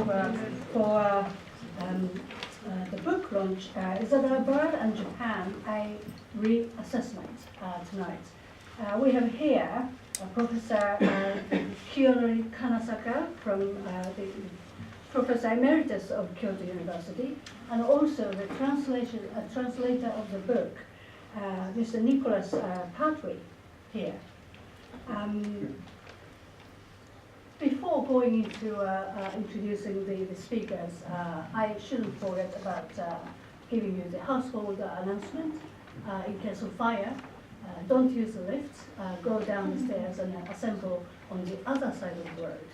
over for the book launch, Isabella Bird and Japan, a reassessment tonight. We have here Professor Kiyonori Kanasaka from the Professor Emeritus of Kyoto University, and also the translator of the book, Mr. Nicholas Patry, here. Before going into introducing the speakers, I shouldn't forget about giving you the household announcement. In case of fire, don't use the lift, go down the stairs and assemble on the other side of the road.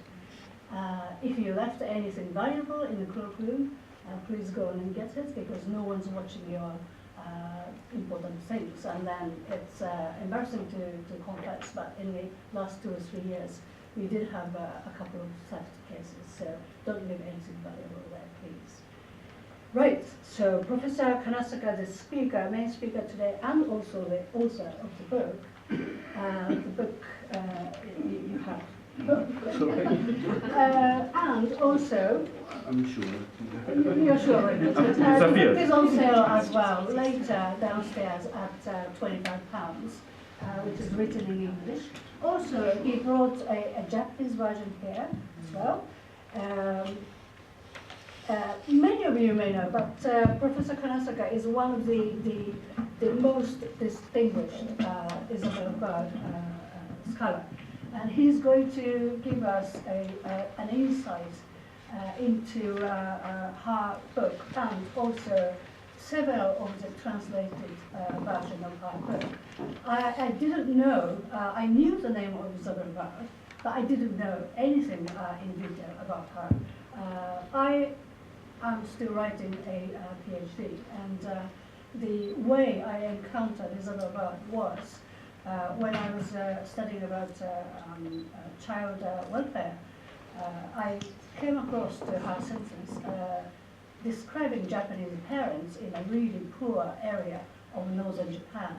If you left anything valuable in the cloakroom, please go on and get it, because no one's watching your important things. And then it's embarrassing to confess, but in the last 2 or 3 years, we did have a couple of theft cases, so don't leave anything valuable there, please. Right, so Professor Kanasaka, the speaker, main speaker today, and also the author of the book. You have. And also, I'm sure. You're sure. It is on sale as well later downstairs at £25, which is written in English. Also, he brought a Japanese version here as well. Many of you may know, but Professor Kanasaka is one of the most distinguished Isabella Bird scholar. And he's going to give us an insight into her book, and also several of the translated version of her book. I didn't know, I knew the name of Isabella Bird, but I didn't know anything in detail about her. I am still writing a PhD, and the way I encountered Isabella Bird was when I was studying about child welfare. I came across to her sentence describing Japanese parents in a really poor area of northern Japan.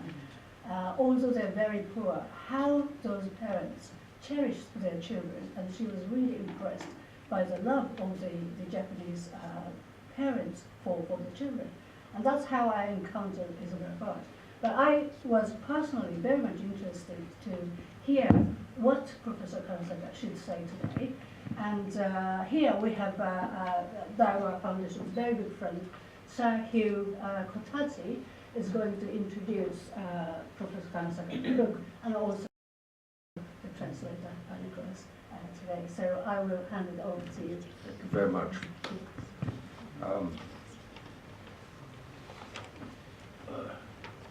Although they're very poor, how those parents cherished their children, and she was really impressed by the love of the Japanese parents for the children. And that's how I encountered Isabella Bird. But I was personally very much interested to hear what Professor Kanasaka should say today. And here we have Daiwa Foundation's very good friend, Sir Hugh Kotadze, is going to introduce Professor Kanasaka's book, and also the translator, Nicholas, today. So I will hand it over to you. Thank you very much.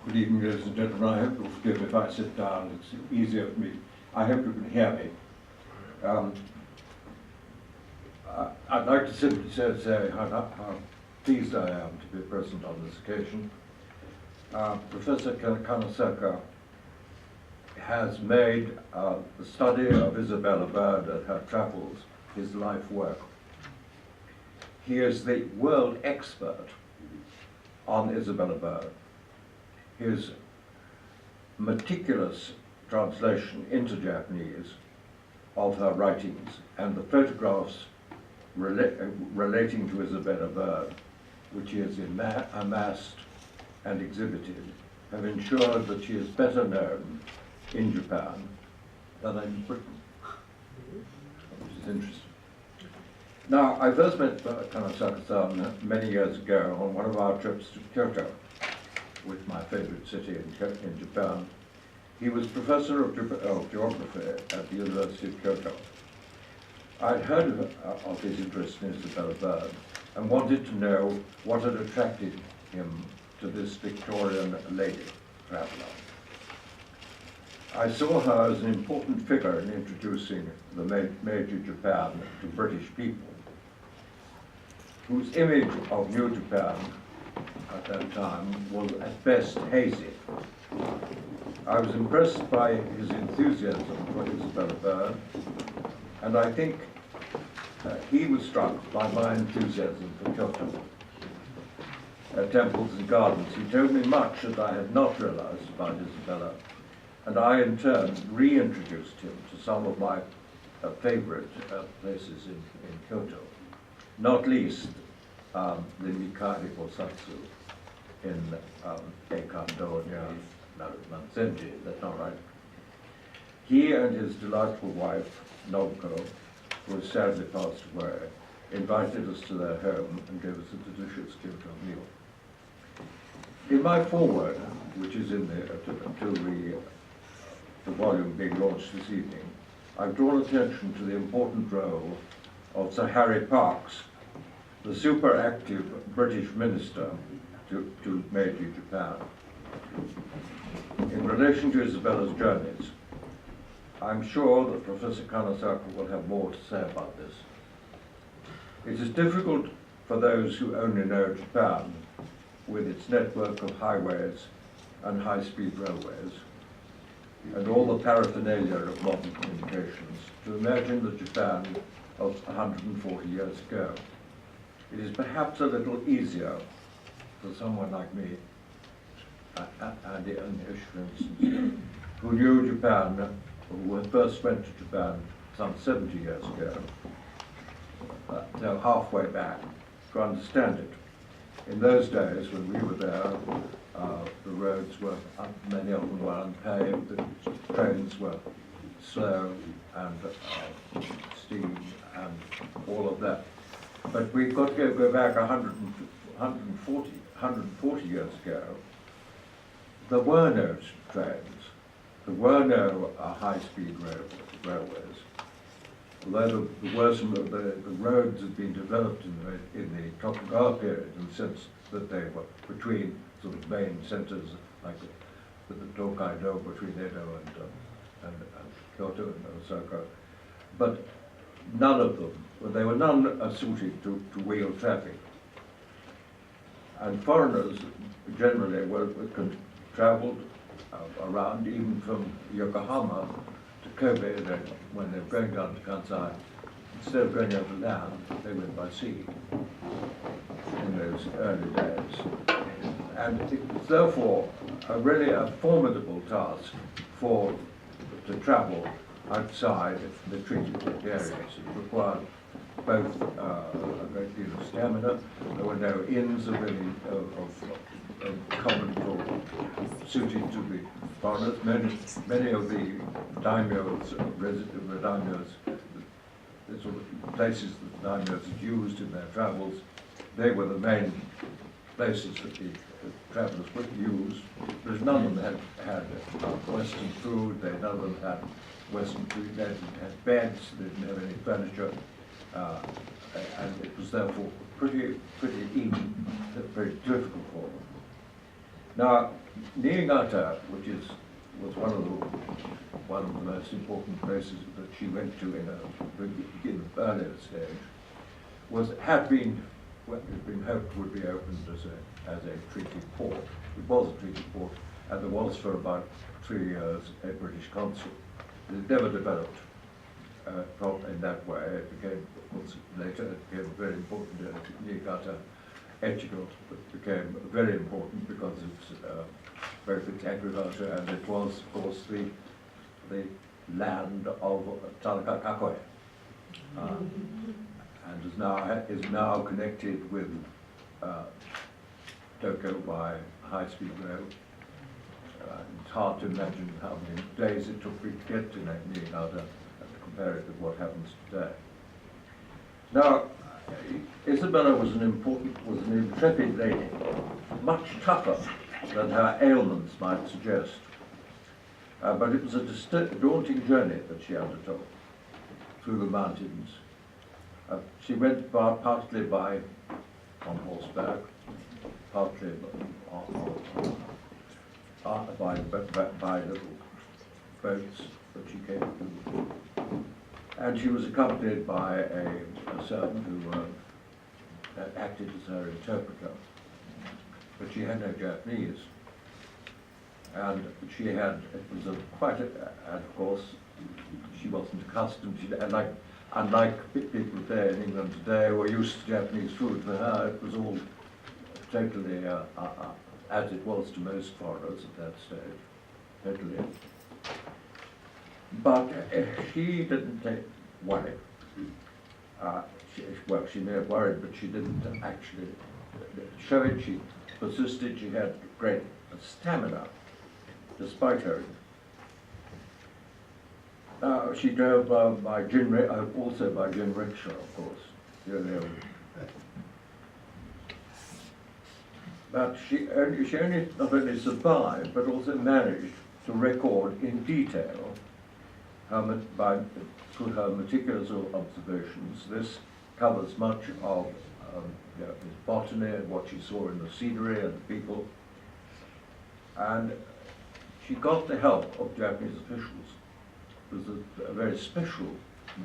Good evening, ladies and gentlemen. I hope you'll forgive me if I sit down. It's easier for me. I hope you can hear me. I'd like to simply say how pleased I am to be present on this occasion. Professor Kanasaka has made the study of Isabella Bird and her travels his life work. He is the world expert on Isabella Bird. His meticulous translation into Japanese of her writings and the photographs relating to Isabella Bird, which he has amassed and exhibited, have ensured that she is better known in Japan than in Britain, which is interesting. Now, I first met Kanasaka-san many years ago on one of our trips to Kyoto, with my favorite city in Japan. He was professor of geography at the University of Kyoto. I'd heard of his interest in Isabella Bird and wanted to know what had attracted him to this Victorian lady traveller. I saw her as an important figure in introducing the Meiji Japan to British people, whose image of New Japan at that time was at best hazy. I was impressed by his enthusiasm for Isabella Bird, and I think he was struck by my enthusiasm for Kyoto, temples and gardens. He told me much that I had not realized about Isabella, and I in turn reintroduced him to some of my favorite places in Kyoto. not least the Nikkei Bosatsu in Eikando and Manzenji, that's not right. He and his delightful wife, Nobuko, who has sadly passed away, invited us to their home and gave us a delicious Kyoto meal. In my foreword, which is in the volume being launched this evening, I've drawn attention to the important role of Sir Harry Parkes, the super active British minister to Meiji Japan. In relation to Isabella's journeys, I'm sure that Professor Kanasaka will have more to say about this. It is difficult for those who only know Japan, with its network of highways and high-speed railways, and all the paraphernalia of modern communications, to imagine the Japan of 140 years ago. It is perhaps a little easier for someone like me, Andy Anish, for instance, who knew Japan, who first went to Japan some 70 years ago, so halfway back, to understand it. In those days, when we were there, the roads were, many of them were unpaved, the trains were slow and steam and all of that. But we've got to go back 140 years ago. There were no trains. There were no high-speed railways. Although there were some of the roads had been developed in the Tokugawa period, in the sense that they were between sort of main centres like the Tokaido, between Edo and Kyoto and Osaka. But none of them, they were none suited to wheel traffic. And foreigners generally travelled around, even from Yokohama to Kobe, when they were going down to Kansai. Instead of going over land, they went by sea in those early days. And it was therefore really a formidable task to travel outside the treaty port areas. It required both a great deal of stamina. There were no inns of common for suited to the foreigners. Many of the daimyos, the sort of places that the daimyos had used in their travels, they were the main places that the travellers would use. But none of them had Western food, none of them had Western food, they didn't have beds, they didn't have any furniture, and it was therefore pretty even, very difficult for them. Now, Niigata, which was one of the most important places that she went to in an earlier stage, had been hoped would be opened as a treaty port. It was a treaty port, and there was for about 3 years a British consul. It never developed in that way. It became, later, it became very important. Niigata Echigo became very important because it's both its agriculture, and it was, of course, the land of Tanaka Kakoe, and is now connected with Tokyo by high-speed rail. It's hard to imagine how many days it took to get to Niigata and compare it with what happens today. Now, Isabella was an intrepid lady, much tougher than her ailments might suggest. But it was a daunting journey that she undertook through the mountains. She went partly on horseback, partly by little boats that she came to. And she was accompanied by a servant who acted as her interpreter. But she had no Japanese. And she had, it was and of course, she wasn't accustomed, unlike people today in England today who are used to Japanese food, for her it was all totally, as it was to most foreigners at that stage, totally. But she didn't worry. she may have worried, but she didn't actually show it. She persisted. She had great stamina, despite her. She drove by also by jinrickshaw, of course. But she only not only survived, but also managed to record in detail through her meticulous observations. This covers much of his botany and what she saw in the scenery and the people. And she got the help of Japanese officials. It was a very special, she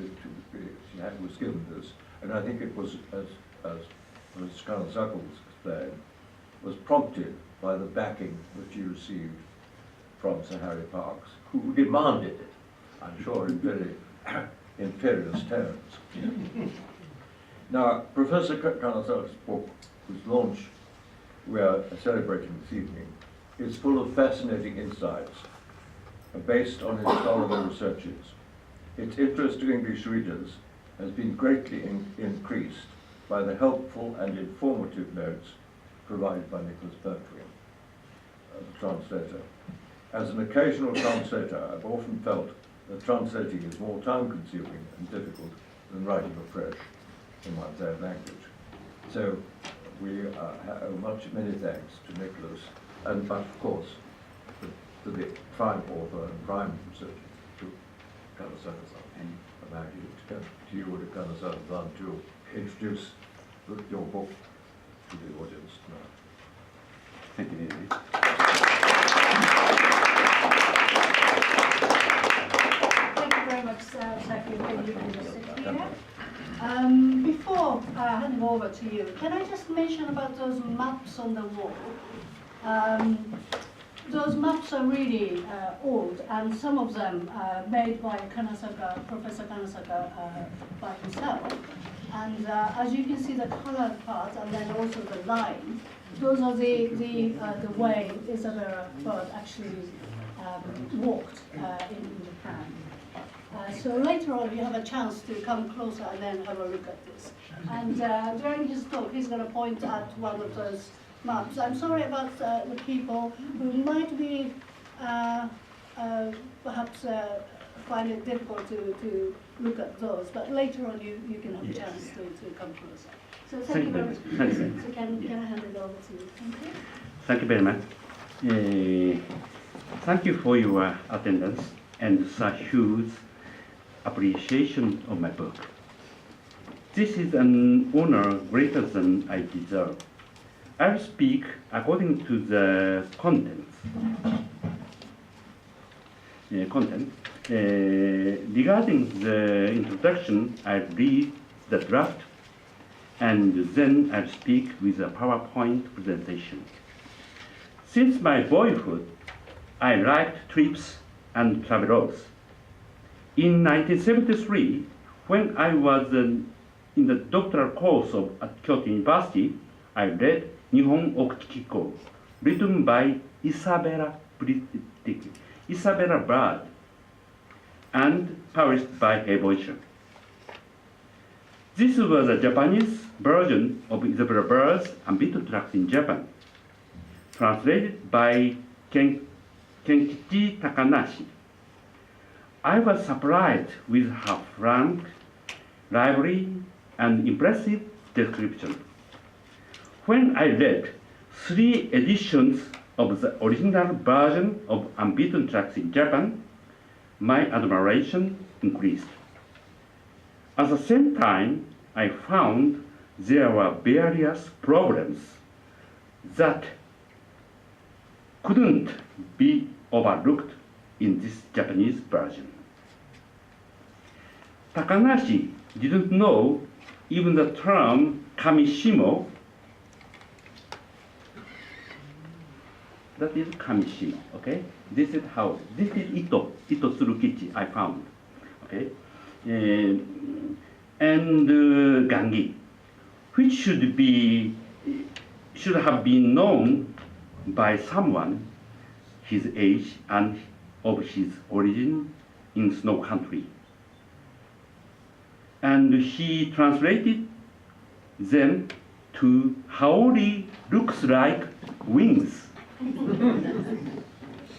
was given this, and I think it was, as Kanasaka was explained, was prompted by the backing that she received from Sir Harry Parkes, who demanded it, I'm sure in very imperious tones. Now, Professor Kanasaka's book, whose launch we are celebrating this evening, is full of fascinating insights based on historical researches. Its interest to English readers has been greatly increased by the helpful and informative notes provided by Nicholas Pertwee, the translator. As an occasional translator, I've often felt that translating is more time-consuming and difficult than writing afresh in one's own language. So we owe many thanks to Nicholas, and but of course to the prime author and prime researcher, to Kanasaka-san. And allow you to you, to Kanasaka-san, to introduce your book to the audience now. Thank you, David. Thank you very much, Saki, for you to sit here. Before handing over to you, can I just mention about those maps on the wall? Those maps are really old, and some of them made by Kanasaka, Professor Kanasaka by himself. And as you can see, the colored part, and then also the line, those are the way Isabella Bird actually walked in Japan. So later on, you have a chance to come closer and then have a look at this. And during his talk, he's going to point at one of those maps. I'm sorry about the people who might be perhaps find it difficult to look at those, but later on you can have a chance to come closer. So thank you very much. So can I hand it over to you? Thank you. Thank you very much. Thank you for your attendance and such huge appreciation of my book. This is an honor greater than I deserve. I'll speak according to the contents. Regarding the introduction, I'll read the draft, and then I'll speak with a PowerPoint presentation. Since my boyhood, I liked trips and travelogues. In 1973, when I was in the doctoral course at Kyoto University, I read Nihon Okikiko, written by Isabella Bird, and published by Evolution. This was a Japanese version of Isabella Bird's Ambitious Tracks in Japan, translated by Kenkichi Takanashi. I was surprised with her frank, lively, and impressive description. When I read 3 editions of the original version of Ambitious Tracks in Japan, my admiration increased. At the same time, I found there were various problems that couldn't be overlooked in this Japanese version. Takanashi didn't know even the term kamishimo. That is kamishimo, okay? This is ito tsurukichi, I found, okay? And gangi, which should have been known by someone his age and of his origin in snow country. and he translated them to Haori looks like wings,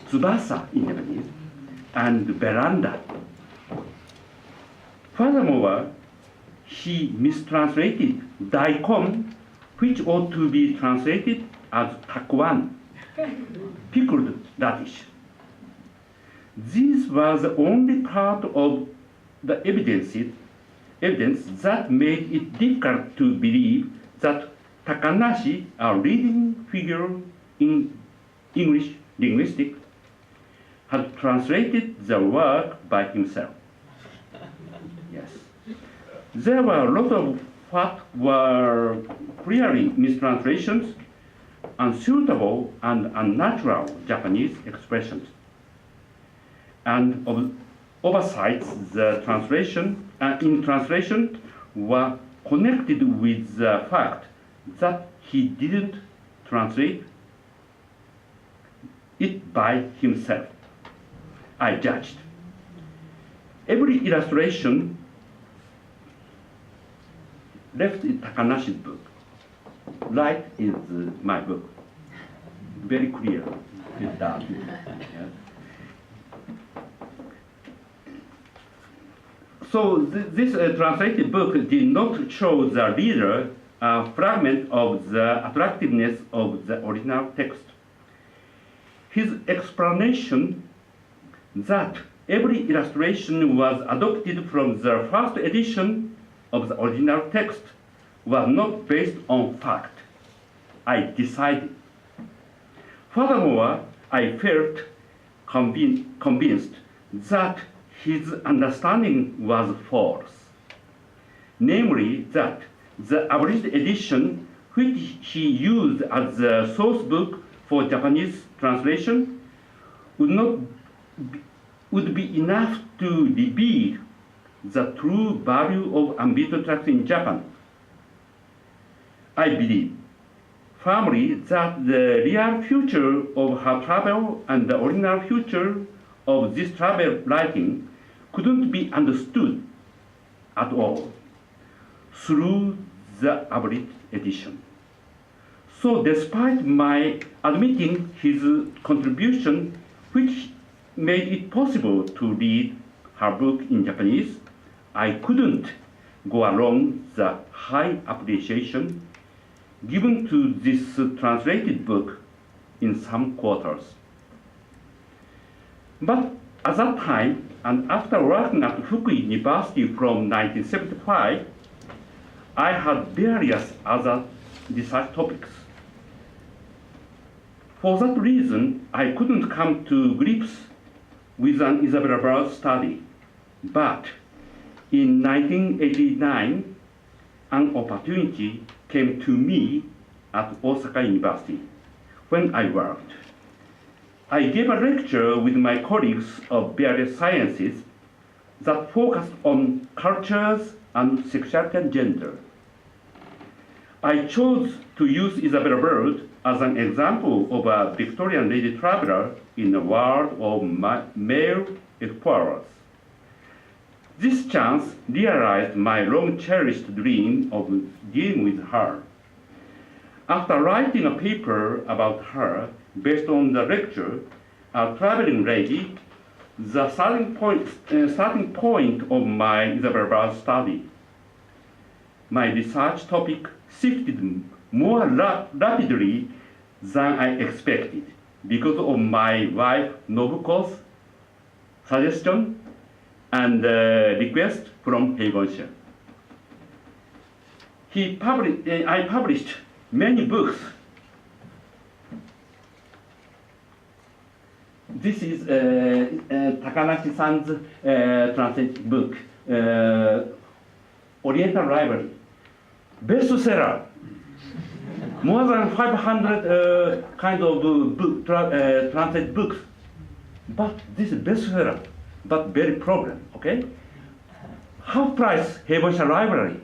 tsubasa in Japanese, and veranda. Furthermore, he mistranslated daikon, which ought to be translated as takuan, pickled radish. This was the only part of the evidence that made it difficult to believe that Takanashi, a leading figure in English linguistics, had translated the work by himself. Yes. There were a lot of what were clearly mistranslations, unsuitable and unnatural Japanese expressions, and oversights in translation were connected with the fact that he didn't translate it by himself. I judged. Every illustration left in Takanashi's book. Right is my book. Very clear. It's dark. Yes. So this translated book did not show the reader a fragment of the attractiveness of the original text. His explanation that every illustration was adopted from the first edition of the original text was not based on fact, I decided. Furthermore, I felt convinced that his understanding was false, namely that the abridged edition, which he used as the source book for Japanese translation, would be enough to reveal the true value of ambiguous text in Japan. I believe firmly that the real future of her travel and the original future of this travel writing couldn't be understood at all through the abridged edition. So despite my admitting his contribution, which made it possible to read her book in Japanese, I couldn't go along the high appreciation given to this translated book in some quarters. But at that time, and after working at Fukui University from 1975, I had various other research topics. For that reason, I couldn't come to grips with an Isabella Bird study. But in 1989, an opportunity came to me at Osaka University when I worked. I gave a lecture with my colleagues of various sciences that focused on cultures and sexuality and gender. I chose to use Isabella Bird as an example of a Victorian lady traveler in a world of male explorers. This chance realized my long-cherished dream of dealing with her. After writing a paper about her based on the lecture, A Traveling Lady, the starting point of my Isabella Bird study, my research topic shifted more rapidly than I expected because of my wife Nobuko's suggestion and request from Heigon. I published many books. This is Takanashi-san's translated book, Oriental Library, bestseller. More than 500 kind of translated books. But this is bestseller, but very problem, okay? Half price Heibonsha Library,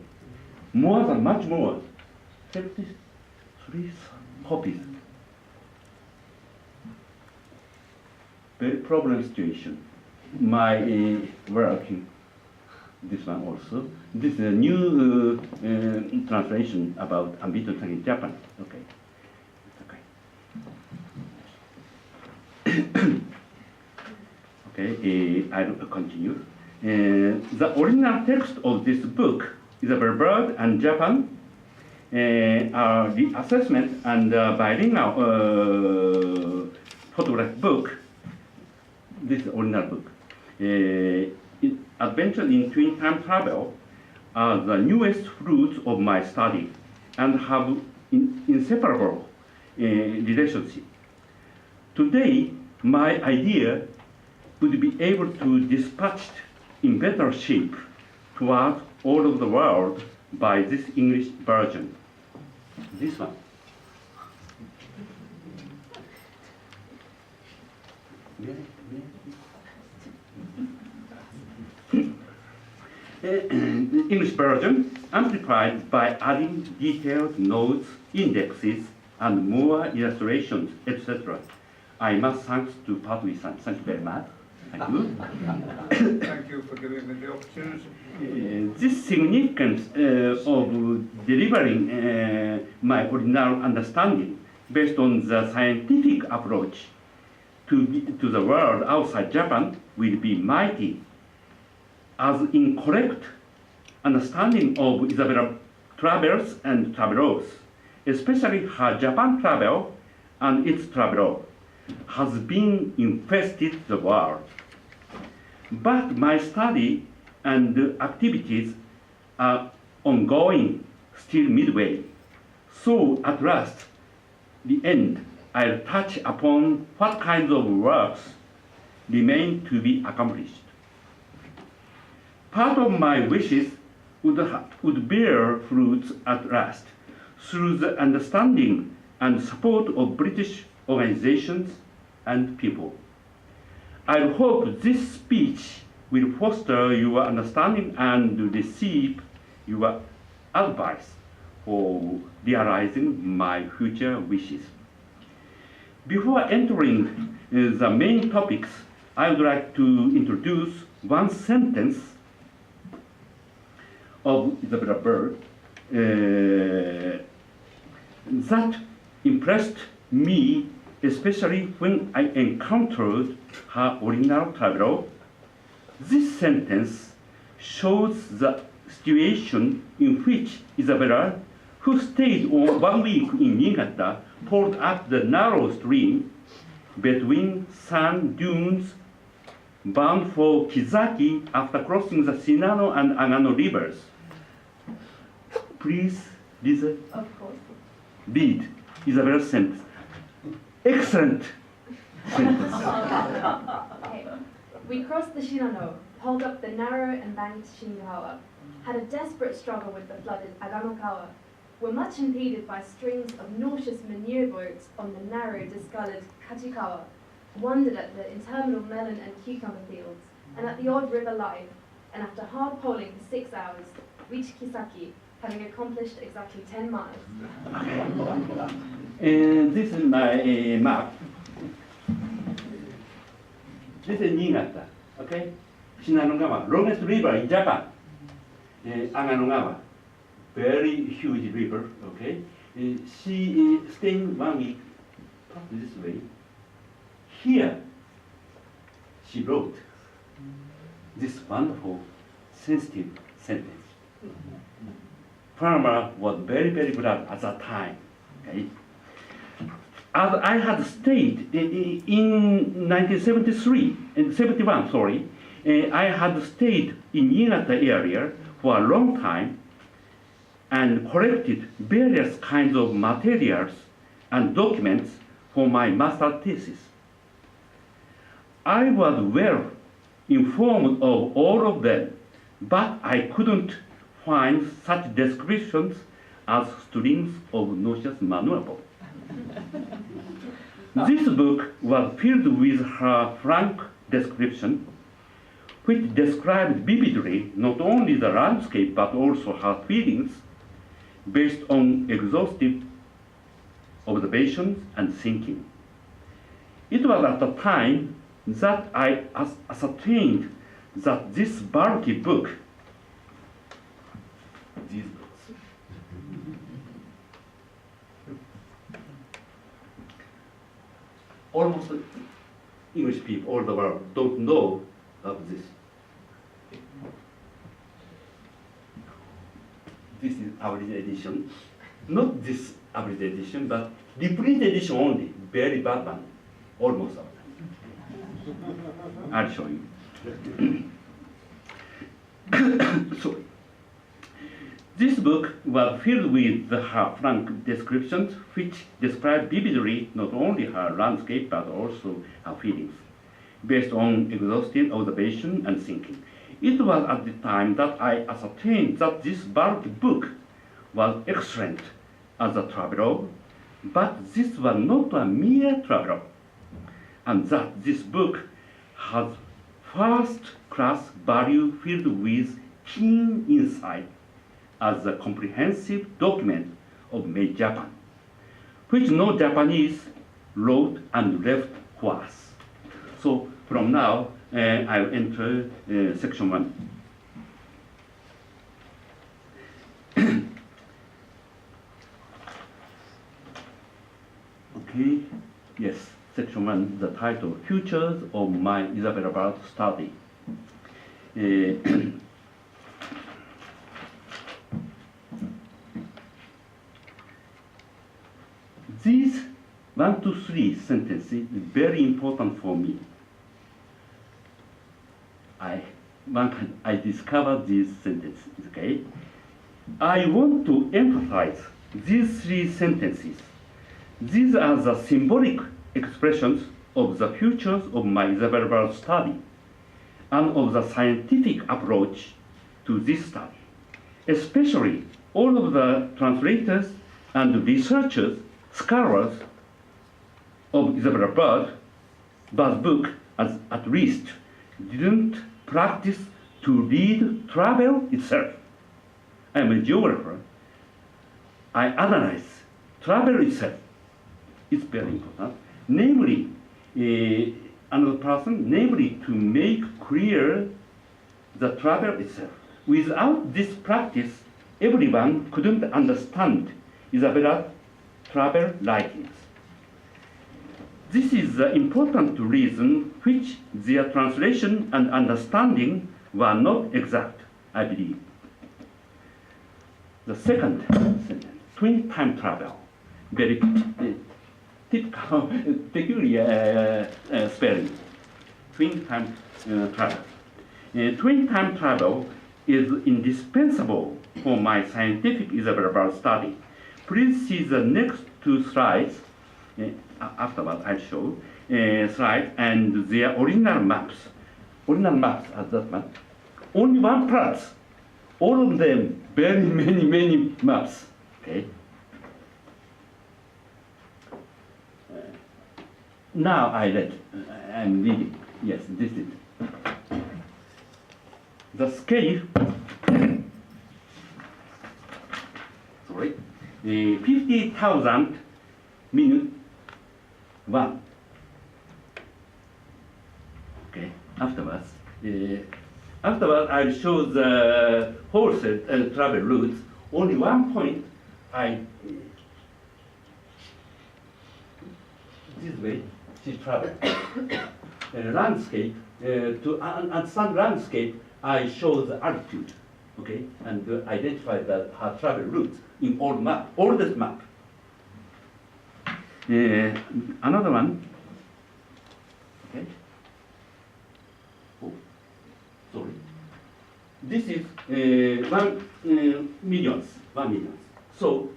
much more, 73 copies. Very problem situation. My working. This one also. This is a new translation about unbeaten tongue in Japan. Okay. Okay, I'll continue. The original text of this book, Isabella Bird and Japan, are the assessment and bilingual photograph book. This original book. Adventure in Twin Time Travel are the newest fruits of my study and have inseparable relationship. Today, my idea would be able to dispatch in better shape toward all of the world by this English version. This one. The English version amplified by adding detailed notes, indexes, and more illustrations, etc. I must thanks to Patui-san. Thank you very much. Thank you. Thank you for giving me the opportunity. This significance of delivering my original understanding based on the scientific approach to the world outside Japan will be mighty, as incorrect understanding of Isabella travels and travelers, especially her Japan travel and its traveler, has been infested the world. But my study and activities are ongoing, still midway. So at last, the end, I'll touch upon what kinds of works remain to be accomplished. Part of my wishes would bear fruits at last through the understanding and support of British organizations and people. I hope this speech will foster your understanding and receive your advice for realizing my future wishes. Before entering the main topics, I would like to introduce one sentence of Isabella Bird that impressed me, especially when I encountered her original traveler. This sentence shows the situation in which Isabella, who stayed 1 week in Niigata, poured up the narrow stream between sand dunes bound for Kizaki after crossing the Shinano and Agano rivers. Please, Lisa, Of course. read Isabella's sentence. Excellent sentence. Okay. We crossed the Shinano, pulled up the narrow embanked Shingawa, had a desperate struggle with the flooded Aganokawa, were much impeded by strings of nauseous manure boats on the narrow, discolored Kachikawa, wondered at the interminable melon and cucumber fields, and at the odd river life, and after hard poling for 6 hours, reached Kisaki, having accomplished exactly 10 miles. And this is my map. This is Niigata, okay? Shinano-gawa, longest river in Japan. Agano-gawa, very huge river, okay? She stayed 1 week, this way. Here, she wrote this wonderful, sensitive sentence. Farmer was very, very glad at that time. Okay? As I had stayed in 1973 and 71, sorry, I had stayed in Niigata area for a long time and collected various kinds of materials and documents for my master thesis. I was well informed of all of them, but I couldn't find such descriptions as strings of nauseous manure. This book was filled with her frank description, which described vividly not only the landscape but also her feelings based on exhaustive observations and thinking. It was at the time that I ascertained that this bulky book these books. Almost English people all the world don't know of this. This is average edition. Not this average edition, but reprint edition only. Very bad one. Almost all. I'll show you. So, this book was filled with her frank descriptions, which describe vividly not only her landscape but also her feelings, based on exhaustive observation and thinking. It was at the time that I ascertained that this bulky book was excellent as a travelogue, but this was not a mere travelogue, and that this book has first-class value filled with keen insight as a comprehensive document of Meiji Japan, which no Japanese wrote and left for us. So from now, I'll enter section 1. Okay, yes, section 1, the title, Futures of My Isabella Bird Study. These 1 to 3 sentences is very important for me. I discovered these sentences, okay? I want to emphasize these 3 sentences. These are the symbolic expressions of the futures of my Isabella Bird study and of the scientific approach to this study. Especially all of the translators and researchers, scholars of Isabella Bird's book, as at least, didn't practice to read travel itself. I'm a geographer. I analyze travel itself. It's very important. Namely, another person, namely to make clear the travel itself. Without this practice, everyone couldn't understand Isabella's travel writings. This is the important reason which their translation and understanding were not exact, I believe. The second sentence, twin time travel, very typical, peculiar spelling, twin time travel. Twin time travel is indispensable for my scientific Isabella Bird study. Please see the next 2 slides. Afterwards, I'll show slides and their original maps. Original maps are that one. Only one part. All of them, very many maps. Okay. Now I'm reading. Yes, this is the scale. Sorry, 50,000 minutes. 1. Okay. Afterwards, I'll show the wholesale travel routes. Only one point. This way she traveled. Landscape to understand landscape. I show the altitude. Okay, and identify her travel routes in all this map. Another one, okay. Oh, sorry. This is 1 million. So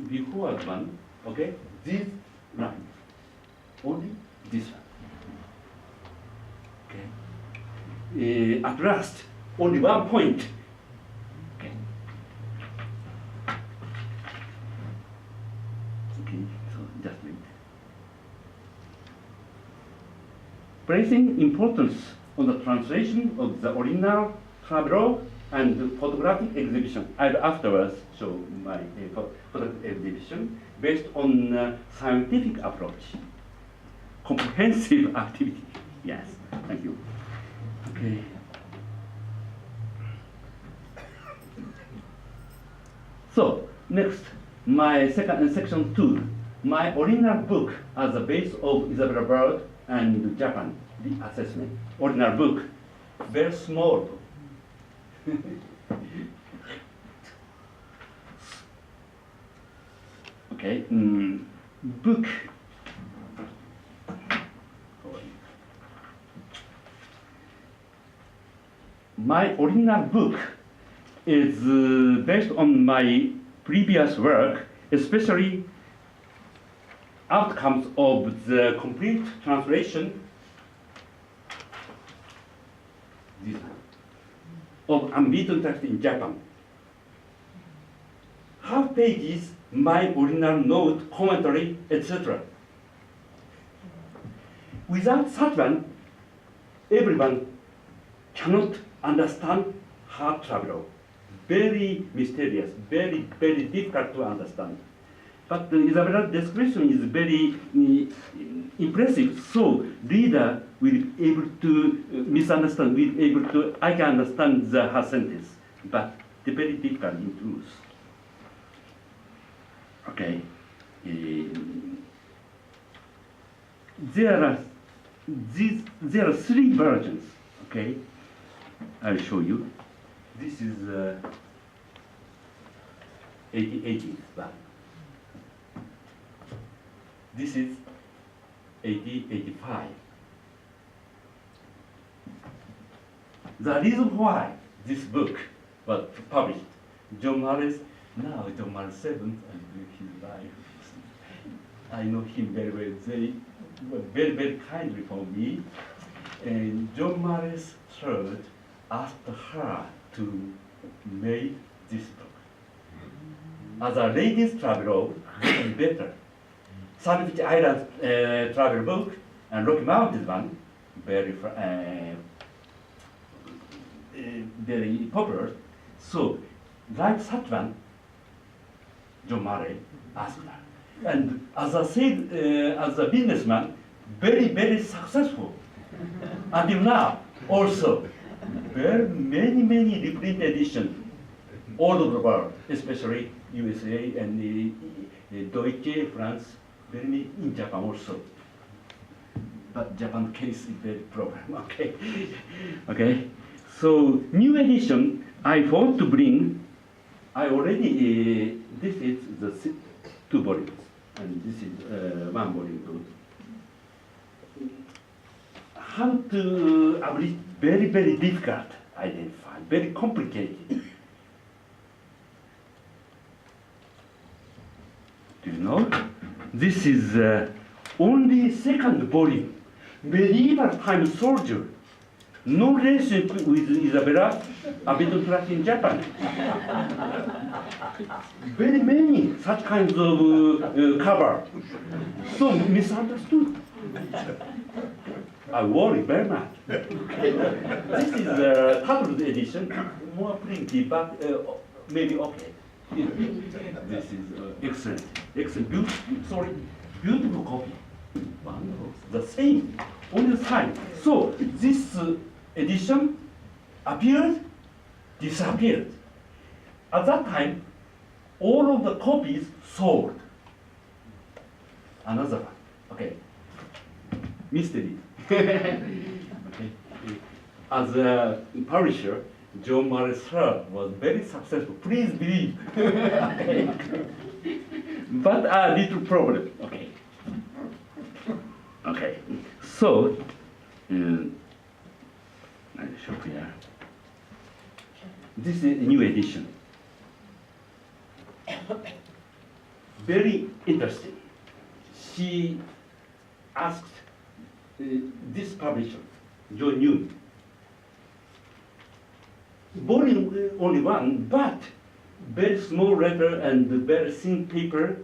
before one, okay, this line, only this one. Okay. At last, only 1 point. Placing importance on the translation of the original travelogue and the photographic exhibition. I'll afterwards show my photographic exhibition based on scientific approach. Comprehensive activity. Yes, thank you. Okay. So next, my section 2, my original book as the base of Isabella Bird and Japan Reassessment. Original book, very small book. Okay, book. My original book is based on my previous work, especially outcomes of the complete translation of unbeaten text in Japan. Half pages, my original note, commentary, etc. Without such one, everyone cannot understand hard travel. Very mysterious, very, very difficult to understand. But Isabella's description is very impressive, so reader will be able to misunderstand, will be able to, I can understand her sentence, but very difficult in truth. Okay. There are 3 versions, okay? I'll show you. This is 80 one. This is 8085. The reason why this book was published, John Marley's, now John Marley's 7th and his life. I know him very well. They were very, very kindly for me. And John Marley's 3rd asked her to make this book. As a ladies' traveler, this is better. Sandwich Island travel book and Rocky Mountains one, very very popular. So, like such one, John Marley asked her. And as I said, as a businessman, very, very successful. Until now, also, very many reprint editions all over the world, especially USA and Deutsche, France, very many in Japan also. But Japan case is very problem, okay? Okay, so new edition, I thought to bring, I already, this is the 2 volumes, and this is 1 volume. How to avoid very, very difficult identify, very complicated. Do you know? This is only 2nd volume, medieval time soldier, no relation with Isabella, Abedon track in Japan. Very many such kinds of cover, so misunderstood. I worry very much. This is the third edition, more printed, but maybe okay. This is excellent, beautiful copy. Wonderful, the same, only the same. So this edition appeared, disappeared. At that time, all of the copies sold. Another one, okay. Mystery. Okay. As a publisher, John Marley Sir was very successful. Please believe. Okay. But a little problem. Okay. Okay. So, I'll show here. This is a new edition. Very interesting. She asked this publisher, John New, volume only 1, but very small letter and very thin paper,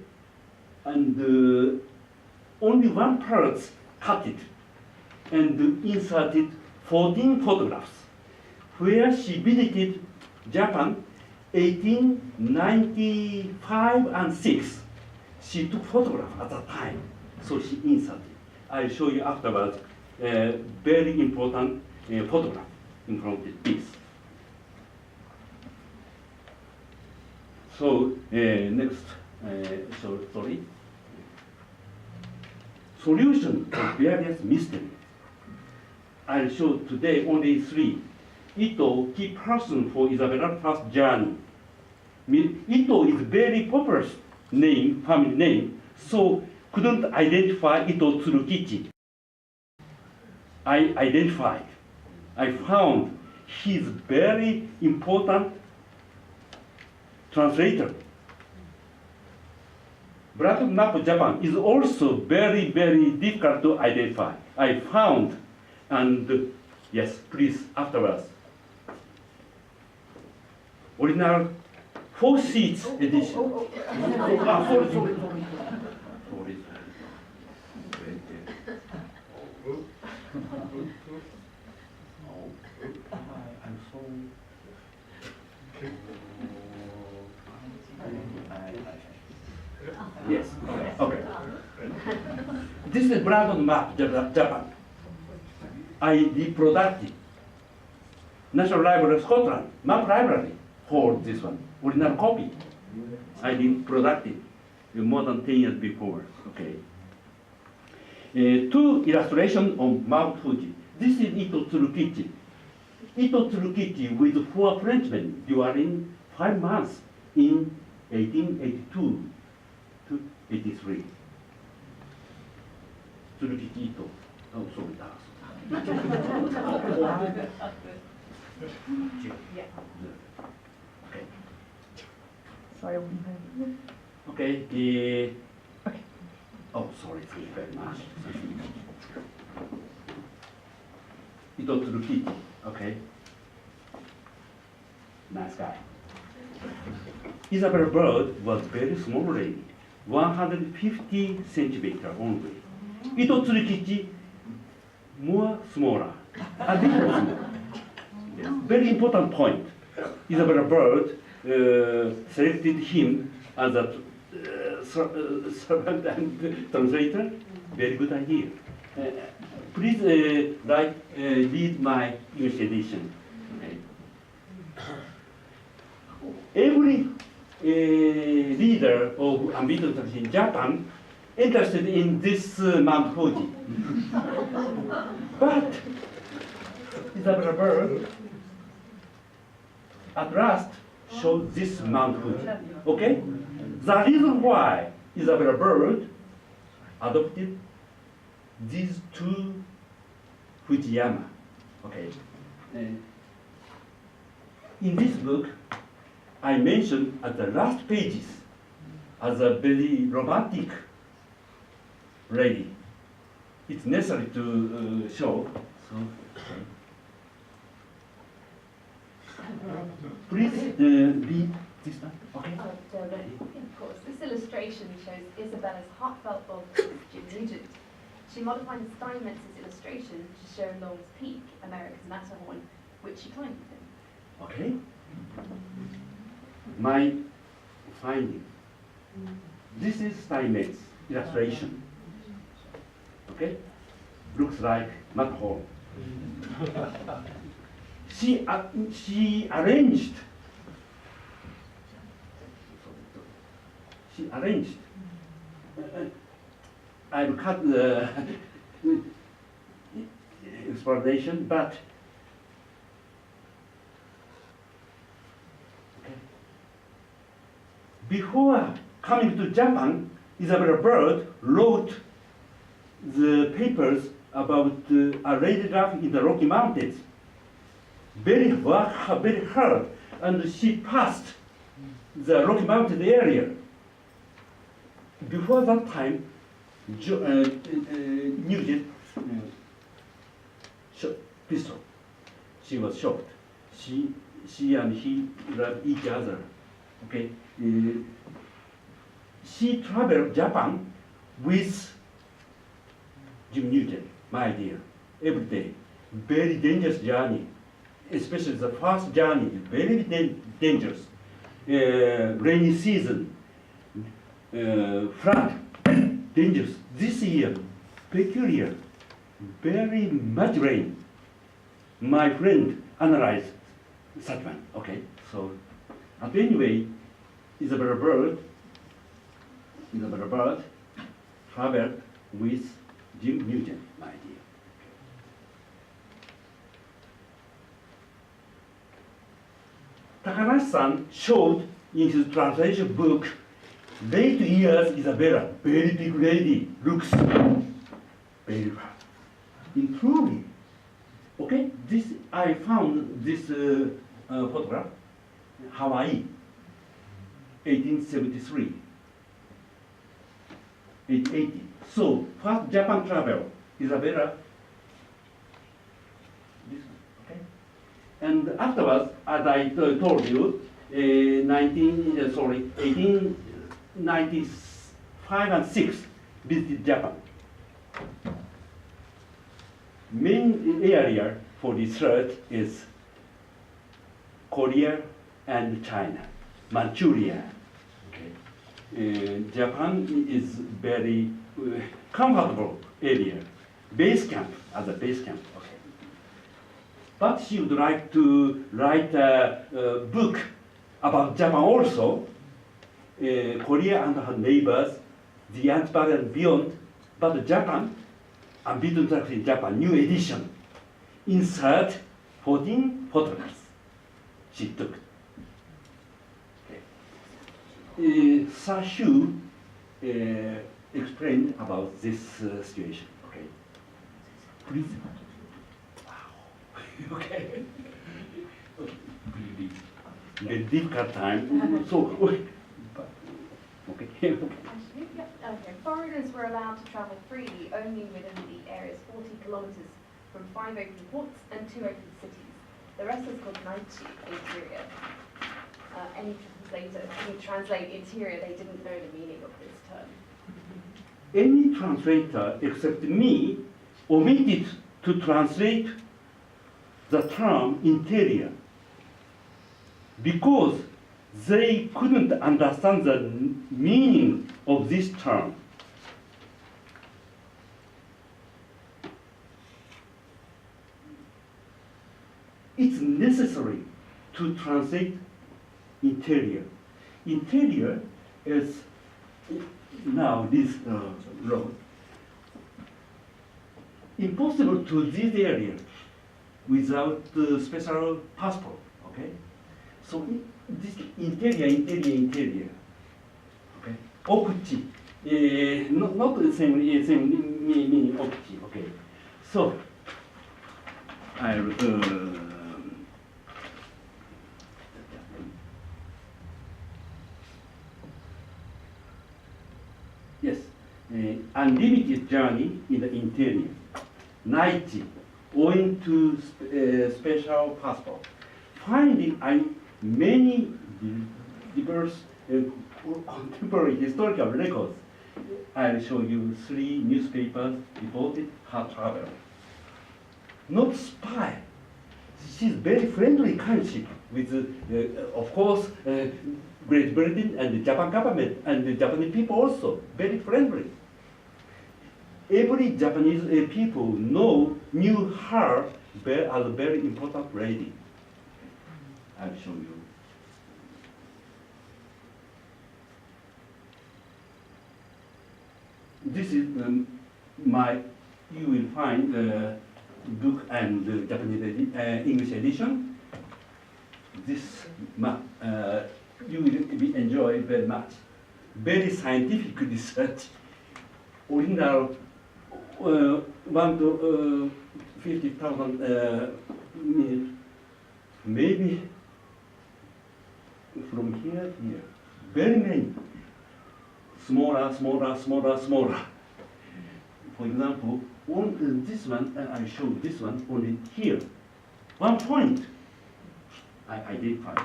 and only 1 part cut it and inserted 14 photographs, where she visited Japan 1895 and 6. She took photographs at that time, so she inserted. I'll show you afterwards a very important photograph in front of this. So next, sorry. Solution of various mysteries. I'll show today only three. Ito, key person for Isabella's first journey. Ito is very popular name, family name, so couldn't identify Ito Tsurukichi. I identified. I found he's very important translator. Black map of Japan is also very, very difficult to identify. I found, and yes, please, afterwards. Original 4 seats edition. Ah, sorry. Sorry. I'm sorry. Yes. Okay. This is Brandon map, Japan. I reproduced National Library of Scotland map library for this one, original copy. I reproduced it more than 10 years before. Okay. 2 illustrations on Mount Fuji. This is Ito Tsurukichi. Ito Tsurukichi with 4 Frenchmen during 5 months in 1882 to 83. Tsurukichi Ito. Oh, sorry. Okay. Sorry. Okay. Oh, sorry. Thank you very much. Ito Tsurukichi. Okay. Nice guy. Isabella Bird was very small lady, 150 centimeter only. Ito Tsurukichi, more smaller, a little smaller. Yes. Very important point. Isabella Bird selected him as a servant and translator. Very good idea. Please read my English edition. Okay. Every leader of Emeritus in Japan interested in this Mount Fuji. But Isabella Bird at last showed this Mount Fuji. Okay? The reason why Isabella Bird adopted these 2 Fujiyama. Okay. In this book, I mentioned at the last pages as a very romantic lady. It's necessary to show. So, please read this one. Okay. Of course, this illustration shows Isabella's heartfelt bond with Jim Nugent. She modified Steinmetz's illustration to show Long's Peak, America's Matterhorn, which she climbed with him. Okay. My finding. This is Steinmetz illustration. Okay. Looks like Matterhorn. She arranged. I'll cut the explanation, but okay. Before coming to Japan, Isabella Bird wrote the papers about a radiograph in the Rocky Mountains. Very hard, and she passed the Rocky Mountain area. Before that time, Nugent pistol. She was shocked. She and he loved each other. Okay. She traveled Japan with Jim Nugent, my dear, every day. Very dangerous journey, especially the first journey, very dangerous. Rainy season, flood, dangerous. This year, peculiar, very much rain. My friend analyzed that one. Okay, so, but anyway, Isabella Bird traveled with Jim Nugent, my dear. Takanashi-san showed in his translation book, late years Isabella, very big lady, looks very fat. In truly, okay, this I found this photograph, Hawaii, 1873, 1880. So first Japan travel, Isabella. This one, okay. And afterwards, as I told you, 1895 and 6 visited Japan. Main area for research is Korea and China, Manchuria. Okay. Japan is very comfortable area, base camp, as a base camp. Okay. But she would like to write a book about Japan also, Korea and her neighbors, the Antipodes and beyond, but Japan, unbeaten tracks in Japan, new edition. Insert 14 photographs she took. Okay. Sashu explained about this situation. Okay. Please. Wow. Okay. Really, very difficult time. So, okay. Okay. Foreigners were allowed to travel freely only within the area's 40 kilometers from 5 open ports and 2 open cities. The rest is called Naichi interior. Any translator who translate interior, they didn't know the meaning of this term. Any translator except me omitted to translate the term interior because they couldn't understand the meaning of this term. It's necessary to translate interior. Interior is now this road. Impossible to this area without special passport, okay? So this interior, okay? Okuchi, not the same meaning okuchi, okay? So I'll yes, unlimited journey in the interior. Naichi, owing to special passport. Finding many diverse contemporary historical records. I'll show you 3 newspapers reported her travel. Not spy. She's very friendly country with, of course, Great Britain and the Japan government and the Japanese people also very friendly. Every Japanese people knew her as a very important lady. I'll show you. This is you will find book and Japanese English edition. This you will enjoy very much. Very scientific research. Original 1 to 50,000 minutes. Maybe from here to here. Very many. Smaller. For example, on this one, I show this one only here. 1 point I identified.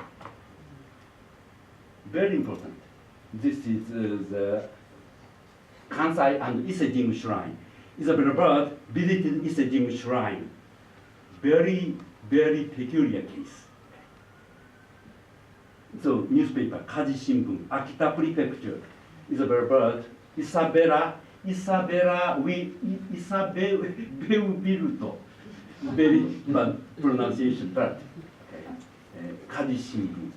Very important. This is the Kansai and Isejin Shrine. Isabella Bird visited Isejin Shrine. Very, very peculiar case. So, newspaper, Kaji Shimbun, Akita Prefecture, Isabella Bird, Isabella Bird. Very bad pronunciation, but Kaji Shimbun.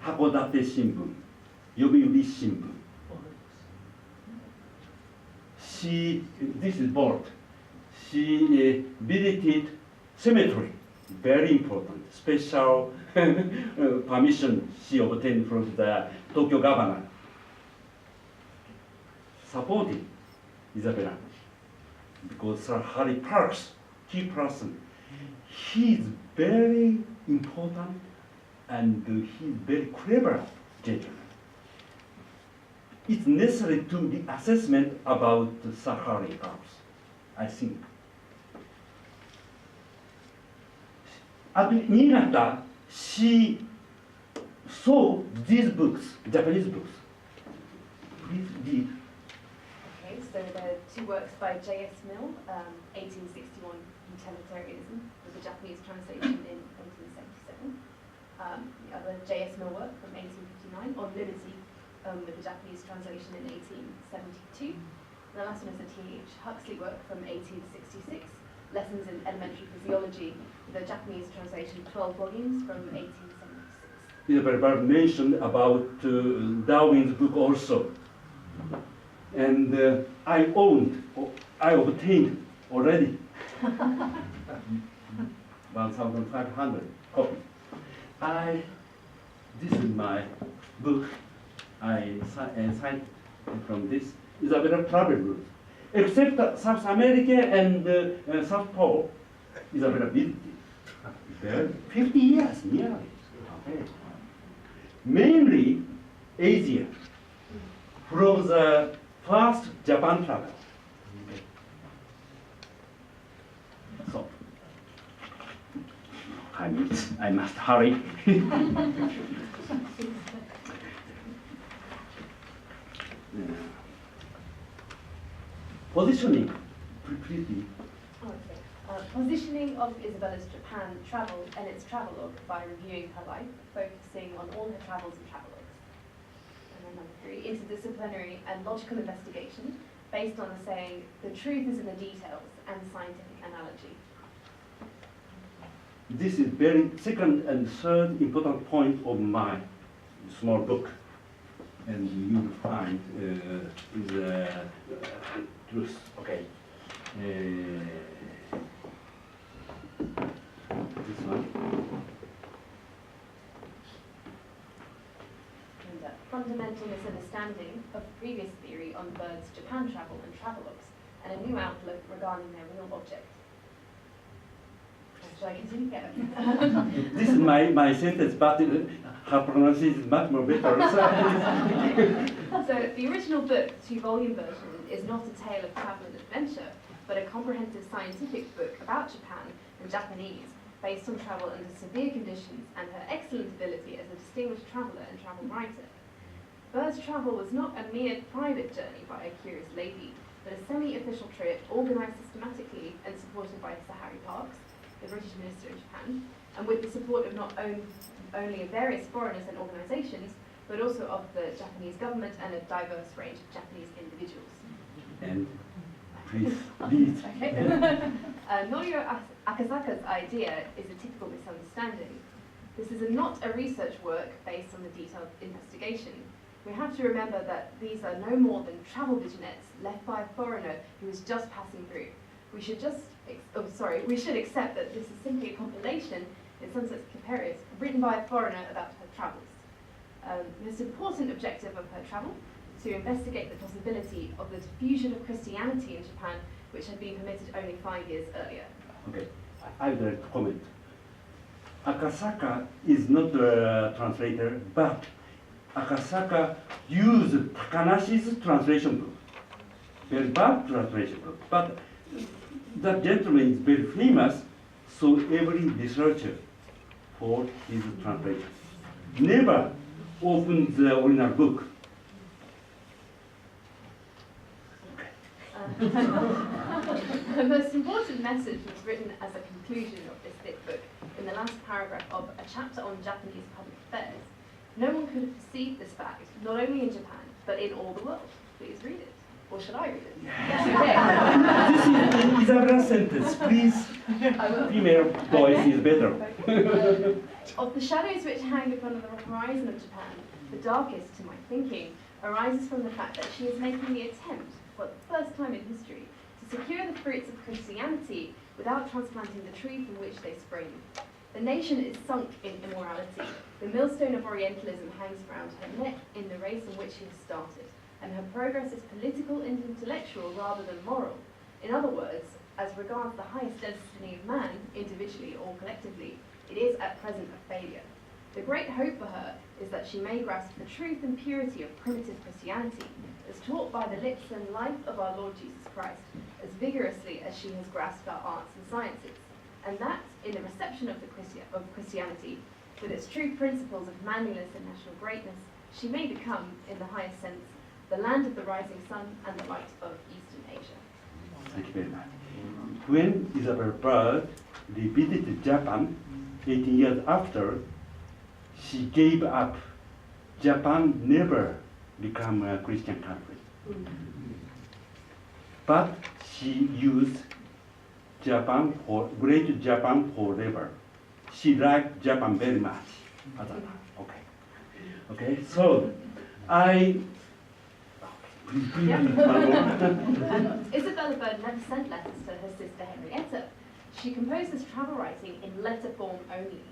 函館新聞、読売新聞. This is board. She visited cemetery, very important, special permission she obtained from the Tokyo governor. Supported Isabella because Sir Harry Parks, key person, he is very important and he is very clever gentleman. It's necessary to do the assessment about Sir Harry Parks, I think. At Niigata, she saw these books, Japanese books. Please read. Okay, so there are two works by J.S. Mill, 1861 Utilitarianism, with the Japanese translation in 1877. The other J.S. Mill work from 1859 on liberty, with the Japanese translation in 1872. And the last one is a T.H. Huxley work from 1866, Lessons in Elementary Physiology, with a Japanese translation, 12 volumes from 1876. Isabella Bird mentioned about Darwin's book also. And I obtained already 1,500 copies. This is my book. I signed from this Isabella travel route. Except South America and South Pole, Isabella visited. There, 50 years nearly. Okay. Mainly Asia, from the first Japan travel. Okay. So, I must hurry. Positioning, please. Okay. Positioning of Isabella's Japan travel and its travelogue by reviewing her life, focusing on all her travels and travelogues. And then number 3, interdisciplinary and logical investigation based on the saying, the truth is in the details and scientific analogy. This is very second and third important point of my small book. And you will find the truth. Okay. This one. And fundamental misunderstanding of previous theory on birds' Japan travel and travelogues, and a new outlook regarding their real object. Should I continue? Yeah. This is my sentence, but her pronunciation is much more better. So the original book, 2-volume version, is not a tale of travel and adventure, but a comprehensive scientific book about Japan and Japanese, based on travel under severe conditions and her excellent ability as a distinguished traveller and travel writer. Bird's travel was not a mere private journey by a curious lady, but a semi-official trip organised systematically and supported by Sir Harry Parks, the British Minister in Japan, and with the support of not only of various foreigners and organisations, but also of the Japanese government and a diverse range of Japanese individuals. And please read. Okay. Norio Akasaka's idea is a typical misunderstanding. This is not a research work based on the detailed investigation. We have to remember that these are no more than travel vignettes left by a foreigner who is just passing through. We should accept that this is simply a compilation, in some sense comparative, written by a foreigner about her travels. The most important objective of her travel is to investigate the possibility of the diffusion of Christianity in Japan, which had been permitted only 5 years earlier. Okay, I would like to comment. Akasaka is not a translator, but Akasaka used Takanashi's translation book. Very bad translation book, but that gentleman is very famous, so every researcher for his translation never opened the original book. The most important message was written as a conclusion of this thick book in the last paragraph of a chapter on Japanese public affairs. No one could have perceived this fact, not only in Japan, but in all the world. Please read it. Or should I read it? Yes, This is Isabella's sentence, please. okay. I will. Female voice is better. Of the shadows which hang upon the horizon of Japan, the darkest, to my thinking, arises from the fact that she is making the attempt, for the first time in history, to secure the fruits of Christianity without transplanting the tree from which they spring. The nation is sunk in immorality. The millstone of Orientalism hangs around her neck in the race on which she has started, and her progress is political and intellectual rather than moral. In other words, as regards the highest destiny of man, individually or collectively, it is at present a failure. The great hope for her is that she may grasp the truth and purity of primitive Christianity, as taught by the lips and life of our Lord Jesus Christ, as vigorously as she has grasped our arts and sciences, and that, in the reception of Christianity, with its true principles of manliness and national greatness, she may become, in the highest sense, the land of the rising sun and the light of Eastern Asia. Thank you very much. When Isabella Bird revisited Japan 18 years after, she gave up. Japan never become a Christian country. But she used Great Japan forever. She liked Japan very much at that time. Okay, so Isabella Bird never sent letters to her sister Henrietta. She composed this travel writing in letter form only.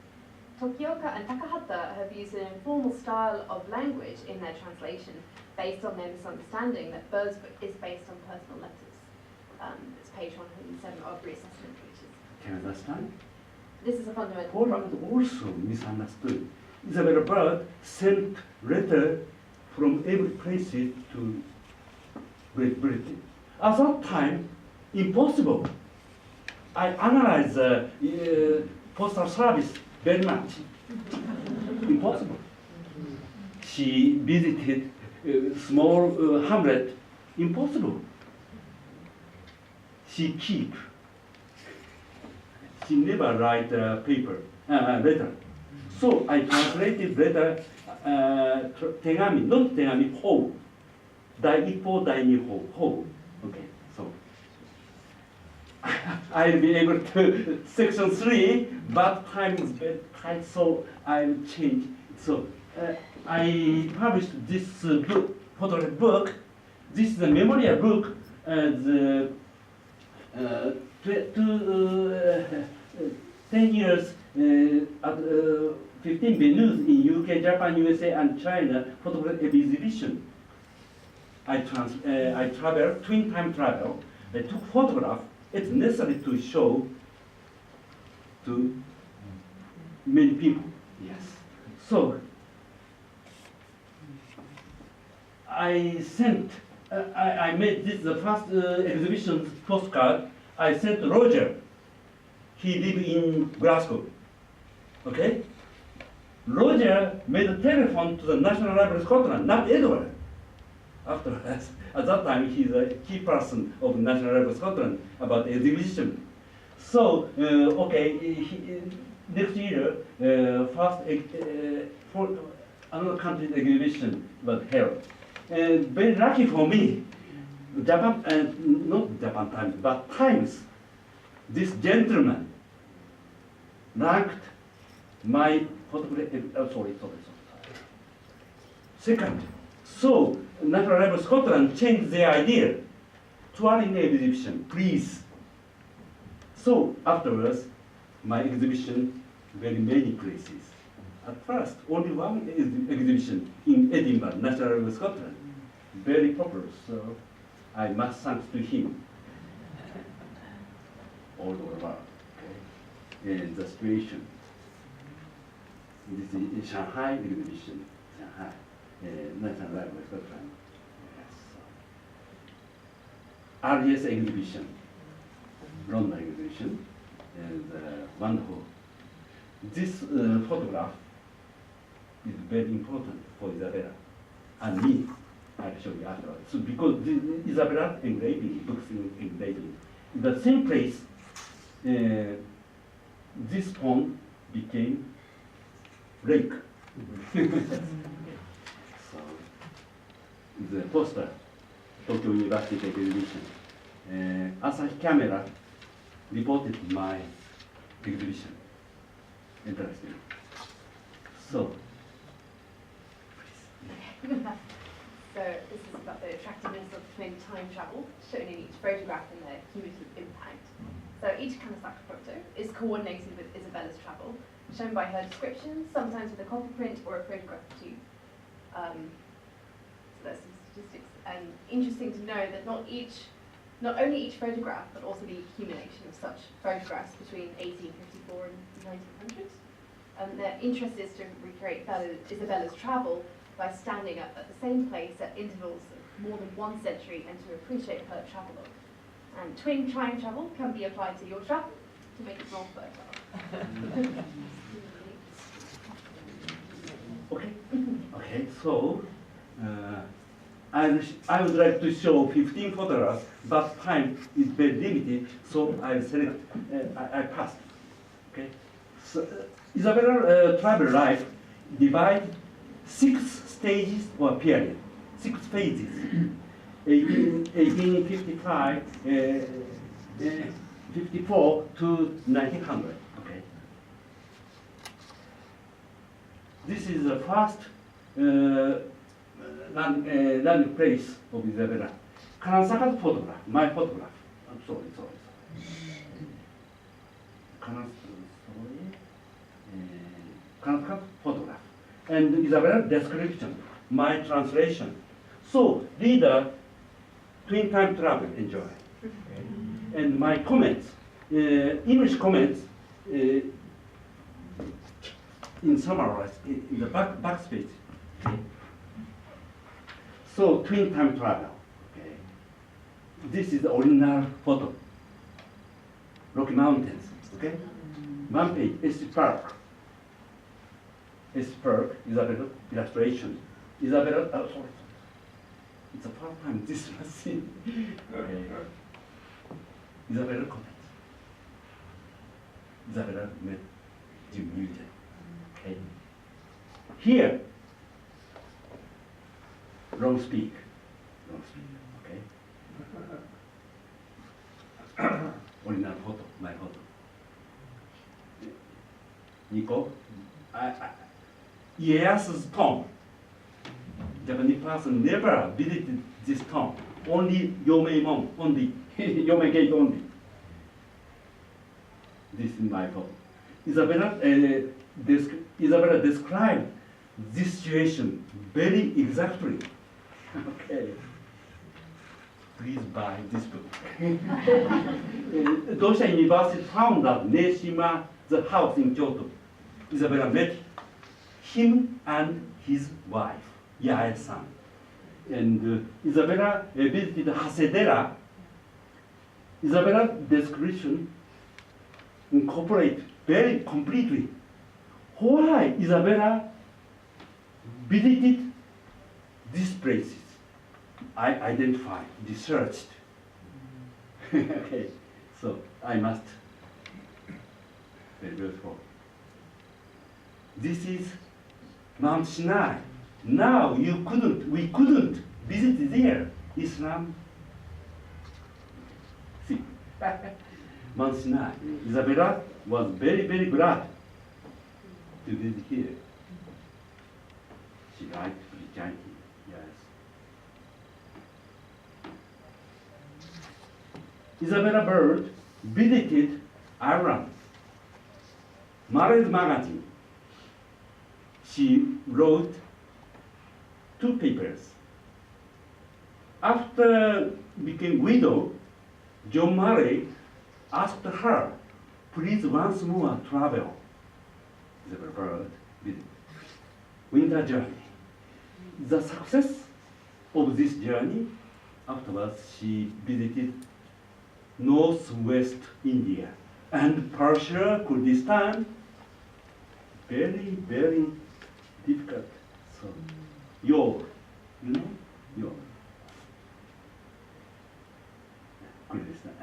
Tokioka and Takahata have used an informal style of language in their translation based on their misunderstanding that Bird's book is based on personal letters. It's page 107 of Reassessment, which is... Can you understand? This is a fundamental Poland problem. also misunderstood. Isabella Bird sent letter from every place to Great Britain. At that time, impossible. I analyzed the postal service very much. Impossible. She visited small hamlet. Impossible. She never write letter. So I translated letter, tegami, not tegami, ho. Daipo, daini, ho. Okay, so I'll be able to section 3, but time is very tight, so I'll change. So I published this book, photograph book. This is a memorial book. The 10 years at 15 venues in UK, Japan, USA, and China photograph exhibition. I travel, twin time travel. I took photograph. It's necessary to show to many people. Yes. So I sent. I made this the first exhibition postcard. I sent to Roger. He lives in Glasgow. Okay. Roger made a telephone to the National Library of Scotland, not Edward. After at that time, he's a key person of the National Library of Scotland about the exhibition. So, next year, for another country's exhibition was held. And very lucky for me, Japan, not Japan Times, but Times, this gentleman ranked my photograph, sorry. Second, so National Library of Scotland changed their idea. Touring exhibition, please. So afterwards, my exhibition very many places. At first, only one exhibition in Edinburgh, National Library of Scotland. Very popular, so I must thank to him. All over the world. Okay. And the situation. This is in Shanghai exhibition. Shanghai. National Library of Scotland. Yes. RGS exhibition, London exhibition, and wonderful. This photograph is very important for Isabella and me. I'll show you afterwards. So because Isabella engraving, books engraving, in the same place, this pond became lake. So the poster, Tokyo University exhibition. Asahi Camera reported my exhibition. Interesting. So, So this is about the attractiveness of twin time travel, shown in each photograph and their cumulative impact. So each Kanasaka photo is coordinated with Isabella's travel, shown by her description, sometimes with a copy print or a photograph too. So there's some statistics, and interesting to know that not only each photograph, but also the accumulation of such photographs between 1854 and 1900. Their interest is to recreate Isabella's travel by standing up at the same place at intervals of more than 1 century and to appreciate her travelogue. And twin time travel can be applied to your travel to make it more fertile. Okay, so I would like to show 15 photographs, but time is very limited, so I select, I passed. Okay, so Isabella travel life divide 6 stages or period, 6 phases. 1855, 54 to 1900. Okay. This is the first landing place of Isabella. Kanasaka's photograph, my photograph. I'm sorry. Kanasaka's photograph. And Isabella's description, my translation. So, reader, twin time travel, enjoy. Okay. And my comments, English comments, in summarized in the backspace. Okay. So, twin time travel. Okay. This is the original photo. Rocky Mountains. Okay. One page, S. Park. S. Park, Isabella illustration. Isabella, sorry. It's the first time this was seen. Okay. Isabella comments. Isabella met Jim Newton. Okay. Here, long speak. Okay. Original photo, my photo. Nico, Ieyasu's tomb. Japanese person never visited this tomb. Only Yomeimon, only Yome Gate only. This is my photo. Isabella described this situation very exactly. Okay. Please buy this book. Dosha University found that Neshima, the house in Kyoto. Isabella met him and his wife, Yae-san. And Isabella visited Hasedera. Isabella's description incorporates very completely why Isabella visited these places. I identified, researched. Okay, so I must very beautiful. This is Mount Sinai. Now we couldn't visit there. Islam. See, Mount Sinai. Isabella was very, very glad to visit here. She liked Christianity, yes. Isabella Bird visited Ireland. Married magazine. She wrote 2 papers. After became widow, John Murray asked her, please once more travel. Isabella Bird visit. Winter journey. The success of this journey, afterwards she visited northwest India and Persia, Kurdistan. Very, very difficult. So, York, you know, York. Kurdistan,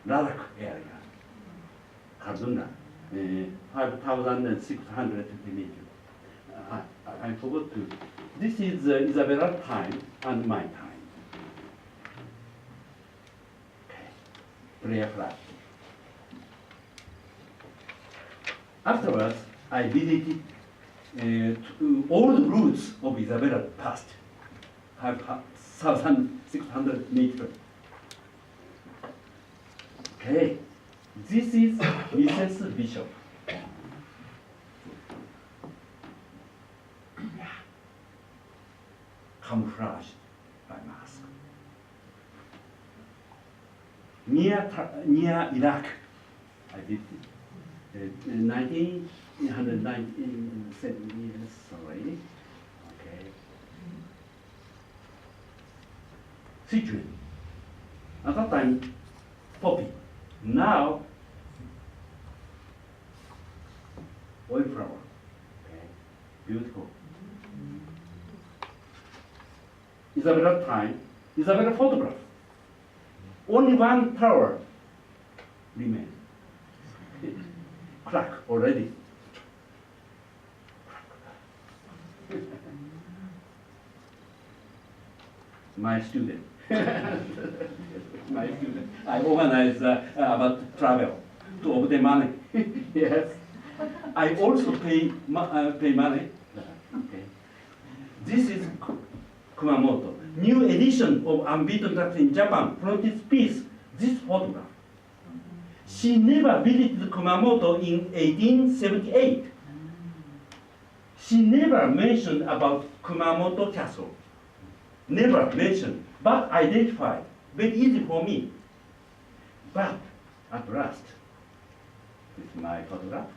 Ladakh area, Karduna, 5,600 meters. I forgot to. This is Isabella's time and my time. Okay, prayer flag. Afterwards, I visited all the routes of Isabella passed 5,600 meters. Okay, this is Mrs. Bishop. Camouflaged by mask. Near Iraq, I did 1997 years already. Okay. Sichuan. At that time, poppy. Now, oil flower. Okay. Beautiful. Isabella time, Isabella photograph. Only one tower remains. Crack already. My student. My student. I organize about travel to obtain money. Yes. I also pay money. Okay. This is Kumamoto. New edition of Unbeaten Tracks in Japan, frontispiece, this photograph. She never visited Kumamoto in 1878. She never mentioned about Kumamoto Castle. Never mentioned, but identified. Very easy for me. But at last, with my photograph,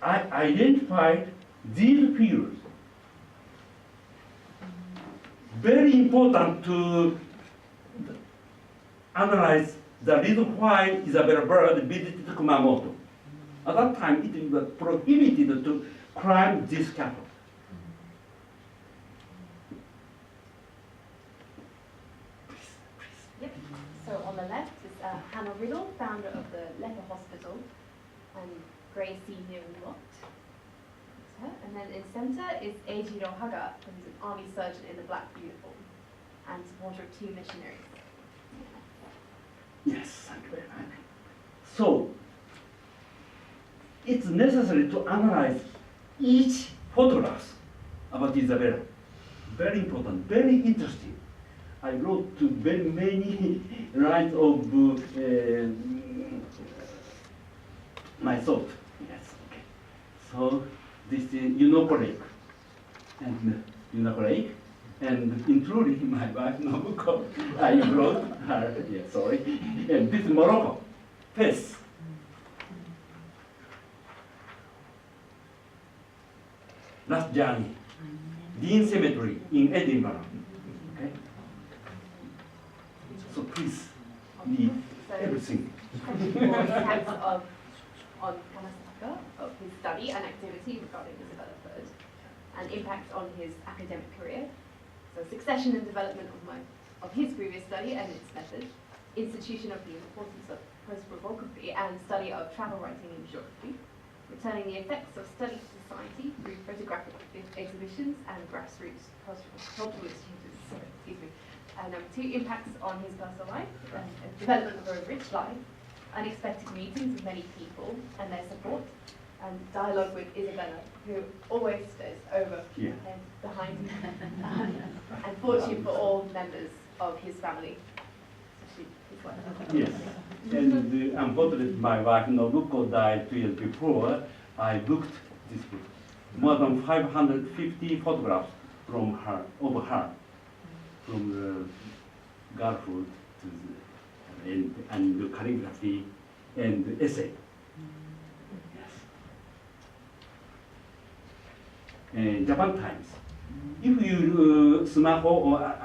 I identified these fields. Very important to analyze the reason why Isabella Bird visited Kumamoto. At that time, it was prohibited to climb this cattle. Yep. So on the left is Hannah Riddle, founder of the Leper Hospital, and Gracie Newlott. And then in center is Eijiro Haga, who's an army surgeon in the black uniform, and supporter of 2 missionaries. Yes, thank you very much. So, it's necessary to analyze each photograph about Isabella. Very important, very interesting. I wrote to very many lines of my thought. Yes, okay. So, this is Unoko Lake, and Unoko Lake, and including my wife Nobuko, I wrote her, yeah, sorry, and this is Morocco, Fez. Last journey, Dean Cemetery in Edinburgh, okay? So please, read everything. More impacts on Kanasaka, of his study and activity regarding Isabella Bird, and impacts on his academic career. So succession and development of his previous study and its method, institution of the importance of post-provocatry and study of travel writing in geography, returning the effects of study to society through photographic exhibitions and grassroots cultural exchanges. And number 2, impacts on his personal life and development of a rich life, unexpected meetings with many people and their support, and dialogue with Isabella, who always stays over and behind him, and fortune for all members of his family. Yes, and unfortunately my wife Nobuko died 2 years before. I booked this book. More than 550 photographs from her, of her, from the girlhood to the, and the calligraphy and the essay. Yes. Japan Times. If you Sumaho or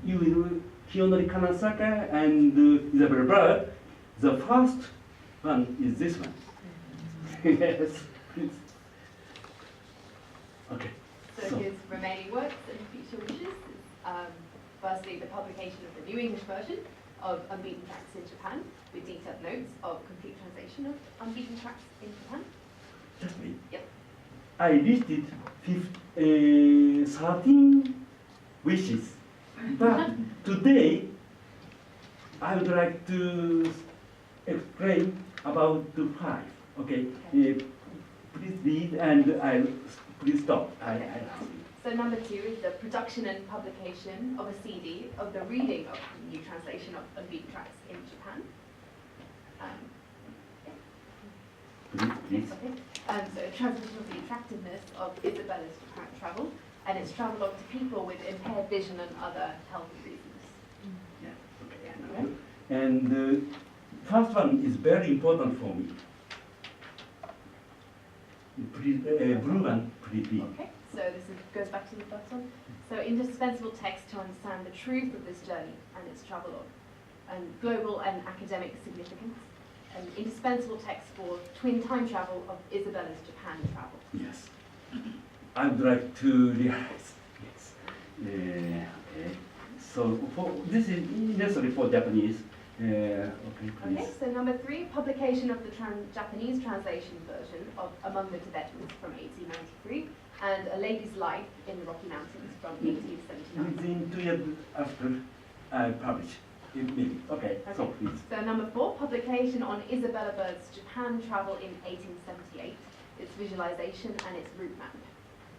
you will Kiyonori Kanasaka and Isabella Bird, the first one is this one. Yes, please. Okay. So his remaining works and future wishes is firstly the publication of the New English version of Unbeaten Tracks in Japan, with detailed notes of complete translation of Unbeaten Tracks in Japan. Just me. Yep. I listed 13 wishes, but today I would like to explain about the 5. Okay, please read and please stop. Okay. So number 2 is the production and publication of a CD of the reading of the new translation of Beat Tracks in Japan. Please. Okay. So a transmission of the attractiveness of Isabella's Japan travel and its travelogue to people with impaired vision and other health reasons. Yeah. Okay. And the first one is very important for me. Please, blue one, please read. Okay. So goes back to the bottom. So indispensable text to understand the truth of this journey and its travelogue, and global and academic significance. An indispensable text for twin time travel of Isabella's Japan travel. Yes. I would like to realize. Yes. Okay. So this is necessary for Japanese. Okay, please. Okay, so number 3, publication of the Japanese translation version of Among the Tibetans from 1893 and A Lady's Life in the Rocky Mountains from 1879. Within 2 years after I publish. Maybe. Okay, so please. So number 4, publication on Isabella Bird's Japan travel in 1878, its visualization and its route map.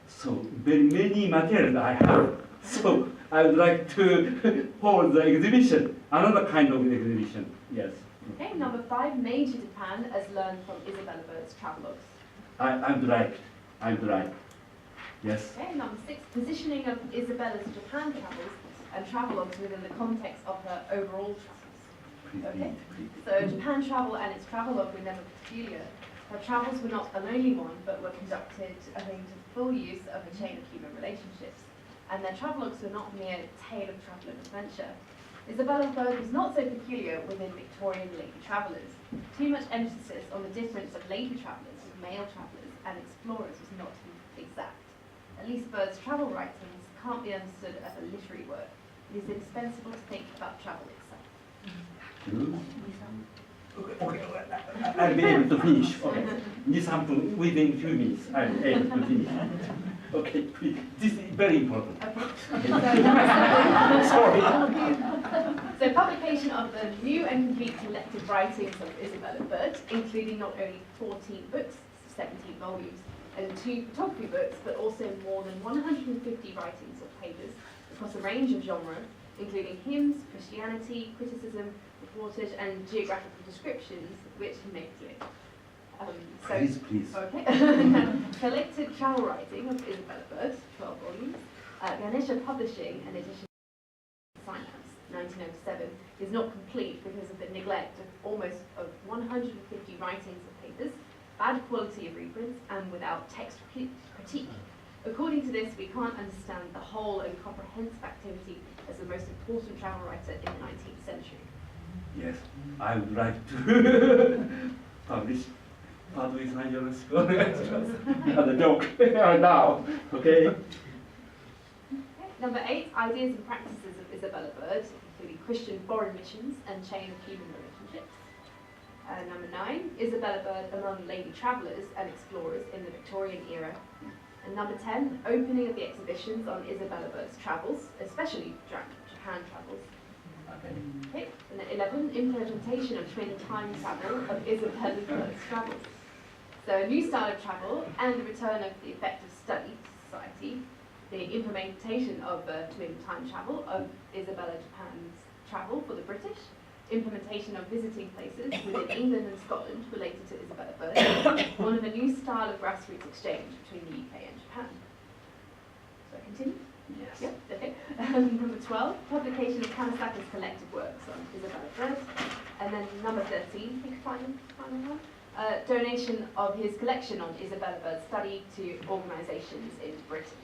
So very many materials I have. So I would like to hold the exhibition, another kind of exhibition. Yes. Okay, number 5, Major Japan as learned from Isabella Bird's travelogues. I would like. Yes. Okay, number 6, positioning of Isabella's Japan travels and travelogues within the context of her overall travels. Please, Okay. please. So Japan travel and its travelogue were never peculiar. Her travels were not a lonely one, but were conducted owing to full use of a chain of human relationships. And their travelogues were not mere tale of travel and adventure. Isabella Bird was not so peculiar within Victorian lady travellers. Too much emphasis on the difference of lady travellers, male travellers, and explorers was not exact. At least Bird's travel writings can't be understood as a literary work. It is indispensable to think about travel itself. Okay, I'll be able to finish. Okay. Within 2 minutes, I'll be able to finish. Okay, please. This is very important. Okay. Sorry. So publication of the new and complete collected writings of Isabella Bird, including not only 14 books, 17 volumes, and 2 photography books, but also more than 150 writings or papers across a range of genres, including hymns, Christianity, criticism, reportage, and geographical descriptions, which he made clear. Please. Okay. Collected travel writing of Isabella Bird, 12 volumes. Ganesha Publishing, an edition of Finance, 1907, is not complete because of the neglect of almost 150 writings or papers, bad quality of reprints, and without text critique. According to this, we can't understand the whole and comprehensive activity as the most important travel writer in the 19th century. Yes, I would like to publish part with my and a joke now. Okay. Number 8, ideas and practices of Isabella Bird, including Christian foreign missions and chain of human relationships. Number 9, Isabella Bird among lady travellers and explorers in the Victorian era. And number 10, opening of the exhibitions on Isabella Bird's travels, especially Japan travels. Okay. And then 11, implementation of twin time travel of Isabella Bird's travels. So a new style of travel and the return of the effective study to society, the implementation of twin time travel of Isabella Japan's travel for the British, implementation of visiting places within England and Scotland related to Isabella Bird, one of a new style of grassroots exchange between the UK and Japan. So I continue? Yes. Yep, okay. Number 12, publication of Kanasaka's collected works on Isabella Bird. And then number 13, I think final one, donation of his collection on Isabella Bird's study to organisations in Britain.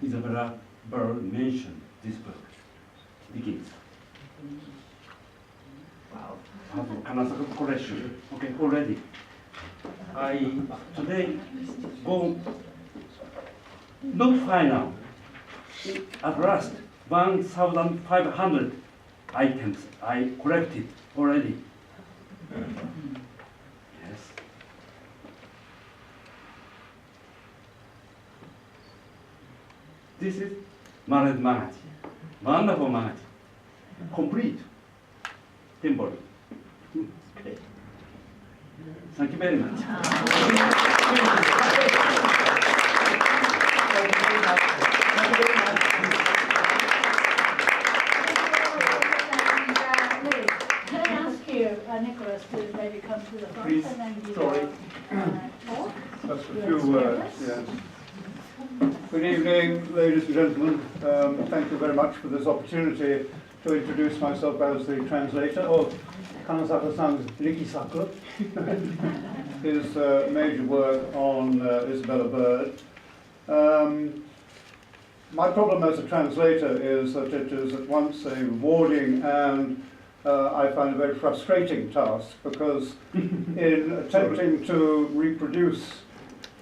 Isabella Bird mentioned this book. Begins. Wow. Kanasaka collection. Okay, already. I today go not final. At last, 1,500 items I collected already. Yes. This is Married Magazine. Wonderful magazine. Complete. 10 volume. Okay. Thank you very much. Liz, can I ask you, Nicholas, to maybe come to the front Please. and then give Sorry. talk? Just a few words, yes. Good evening, ladies and gentlemen. Thank you very much for this opportunity to introduce myself as the translator of Kanasaka-san's Rikisaku, his major work on Isabella Bird. My problem as a translator is that it is at once a rewarding and I find a very frustrating task, because in attempting to reproduce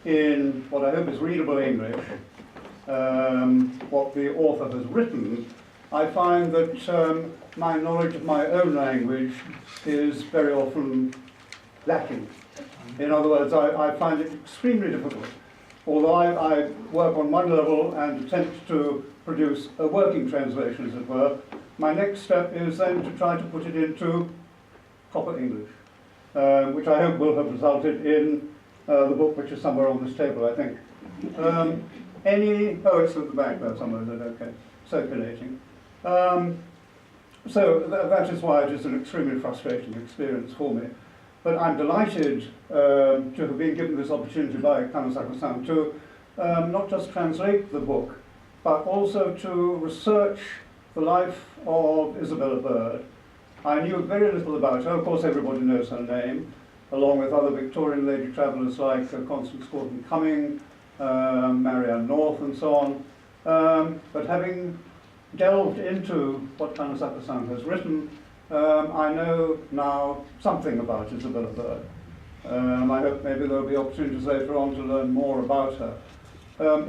in what I hope is readable English what the author has written, I find that my knowledge of my own language is very often lacking. In other words, I find it extremely difficult. Although I work on one level and attempt to produce a working translation, as it were, my next step is then to try to put it into proper English, which I hope will have resulted in the book, which is somewhere on this table, I think. It's at the back there somewhere, is it? Okay, circulating. So that is why it is an extremely frustrating experience for me. But I'm delighted to have been given this opportunity by Kanasaka-san to not just translate the book, but also to research the life of Isabella Bird. I knew very little about her. Of course, everybody knows her name, along with other Victorian lady travellers like Constance Gordon Cumming, Marianne North, and so on. But having delved into what Kanasaka-san has written, I know now something about Isabella Bird. I hope maybe there will be opportunities later on to learn more about her.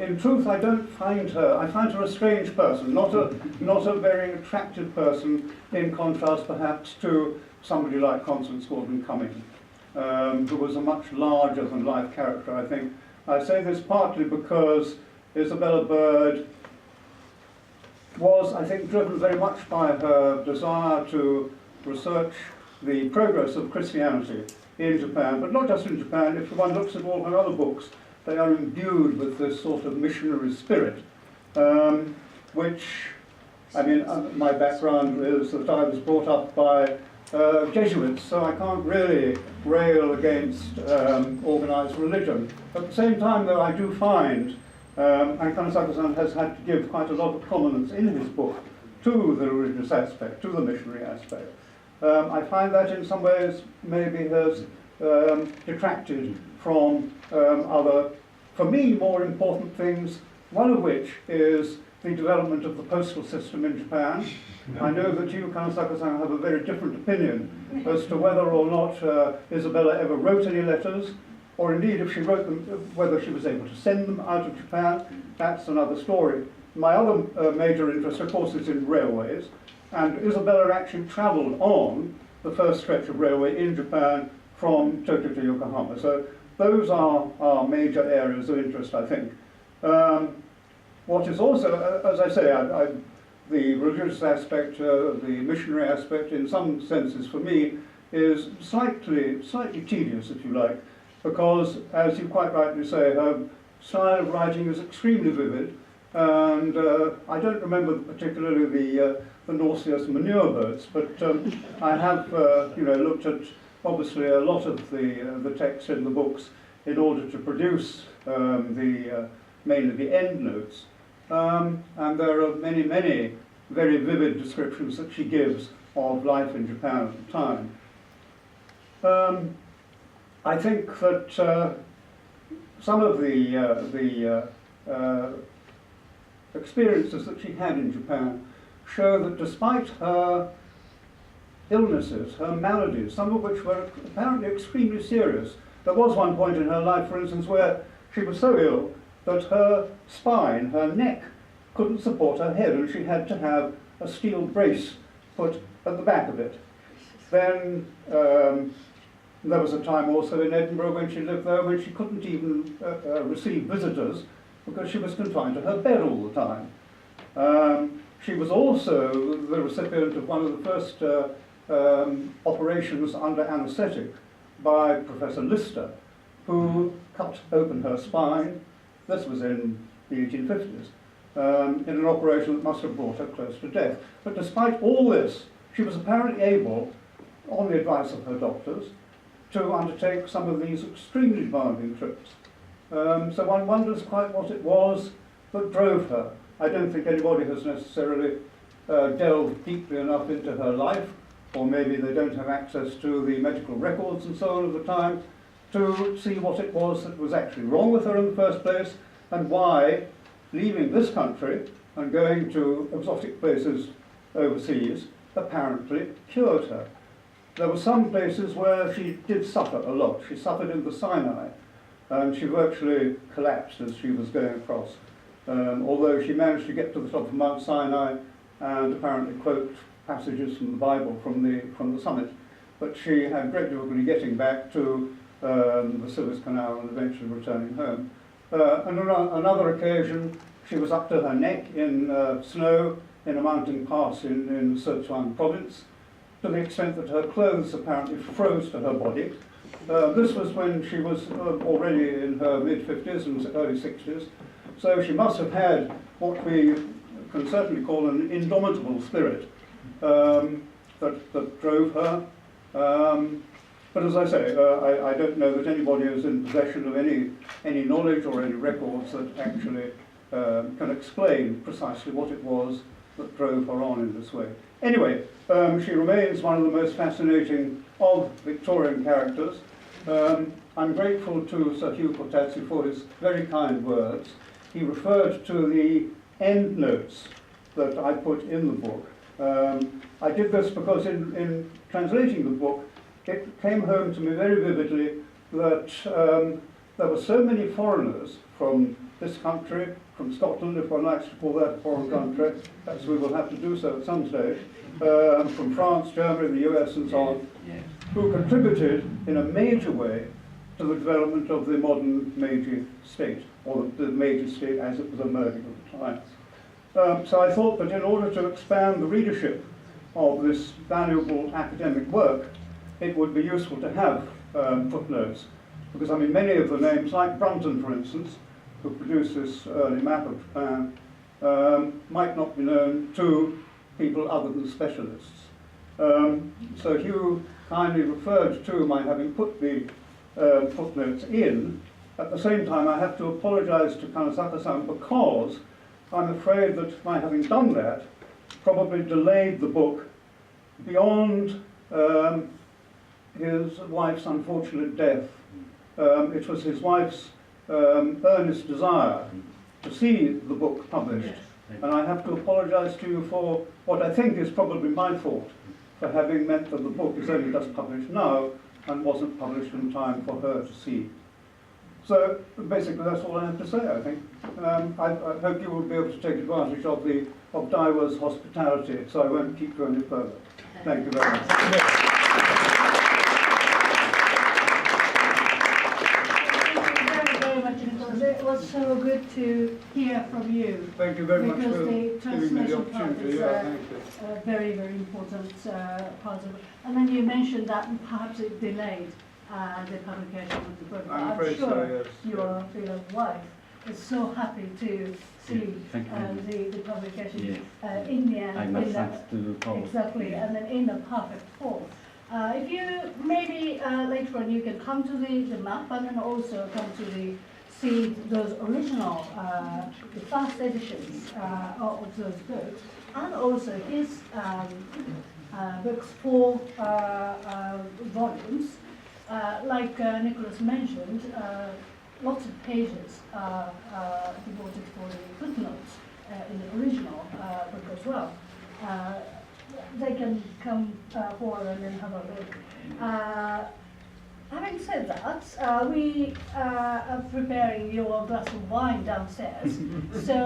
In truth, I find her a strange person, not a very attractive person, in contrast perhaps to somebody like Constance Gordon Cumming, who was a much larger than life character, I think. I say this partly because Isabella Bird was, I think, driven very much by her desire to research the progress of Christianity in Japan, but not just in Japan. If one looks at all her other books, they are imbued with this sort of missionary spirit, which, I mean, my background is that I was brought up by Jesuits, so I can't really rail against organized religion. At the same time, though, I do find, and Kanasaka-san has had to give quite a lot of prominence in his book to the religious aspect, to the missionary aspect. I find that in some ways maybe has detracted from other, for me, more important things, one of which is the development of the postal system in Japan. I know that you, Kanasaka-san, have a very different opinion as to whether or not Isabella ever wrote any letters, or indeed if she wrote them, whether she was able to send them out of Japan. That's another story. My other major interest, of course, is in railways, and Isabella actually travelled on the first stretch of railway in Japan from Tokyo to Yokohama. So those are our major areas of interest, I think. What is also, as I say, the religious aspect, the missionary aspect, in some senses for me, is slightly tedious, if you like, because, as you quite rightly say, her style of writing is extremely vivid, and I don't remember particularly the nauseous manure boats, but I have, looked at obviously a lot of the text in the books in order to produce mainly the end notes, and there are many very vivid descriptions that she gives of life in Japan at the time. I think that some of the experiences that she had in Japan show that despite her illnesses, her maladies, some of which were apparently extremely serious, there was one point in her life, for instance, where she was so ill that her spine, her neck, couldn't support her head, and she had to have a steel brace put at the back of it. Then there was a time also in Edinburgh when she lived there when she couldn't even receive visitors because she was confined to her bed all the time. She was also the recipient of one of the first operations under anaesthetic by Professor Lister, who cut open her spine. This was in the 1850s, in an operation that must have brought her close to death. But despite all this, she was apparently able, on the advice of her doctors, to undertake some of these extremely demanding trips. So one wonders quite what it was that drove her. I don't think anybody has necessarily delved deeply enough into her life, or maybe they don't have access to the medical records and so on of the time, to see what it was that was actually wrong with her in the first place, and why leaving this country and going to exotic places overseas apparently cured her. There were some places where she did suffer a lot. She suffered in the Sinai, and she virtually collapsed as she was going across. Although she managed to get to the top of Mount Sinai and apparently quote passages from the Bible from the summit, but she had great difficulty getting back to the Suez Canal and eventually returning home. And on another occasion, she was up to her neck in snow in a mountain pass in Sichuan province, to the extent that her clothes apparently froze to her body. This was when she was already in her mid-50s and early 60s, so she must have had what we can certainly call an indomitable spirit that drove her. But as I say, I don't know that anybody is in possession of any knowledge or any records that actually can explain precisely what it was that drove her on in this way. Anyway, she remains one of the most fascinating of Victorian characters. I'm grateful to Sir Hugh Cortazzi for his very kind words. He referred to the end notes that I put in the book. I did this because in translating the book, it came home to me very vividly that there were so many foreigners from this country, from Scotland, if one likes to call that a foreign country, perhaps we will have to do so at some stage, from France, Germany, the US and so on, who contributed in a major way to the development of the modern Meiji state, or the Meiji state as it was emerging at the time. So I thought that in order to expand the readership of this valuable academic work, it would be useful to have footnotes, because I mean many of the names, like Brunton for instance, who produced this early map of Japan, might not be known to people other than specialists. So Hugh kindly referred to my having put the footnotes in. At the same time, I have to apologize to Kanasaka-san because I'm afraid that my having done that probably delayed the book beyond his wife's unfortunate death. It was his wife's earnest desire to see the book published. And I have to apologize to you for what I think is probably my fault for having meant that the book is only just published now and wasn't published in time for her to see. So basically that's all I have to say, I think. I hope you will be able to take advantage of Daiwa's hospitality, so I won't keep you any further. Thank you very much. It was so good to hear from you. Thank you very much for because the giving me the translation part opportunity. is Thank you. a very, very important part of it. And then you mentioned that perhaps it delayed the publication of the book. I'm I'm afraid sure so, yes. your beloved wife is so happy to see Thank you. the publication Yes. in the end. I in must the- thanks to Paul. Exactly, and then in a perfect form. If you maybe later on you can come to the map and then also come to see those original, the first editions of those books, and also his books, 4 volumes. Like Nicholas mentioned, lots of pages devoted for the footnotes in the original book as well. They can come forward and then have a look. Having said that, we are preparing your glass of wine downstairs. So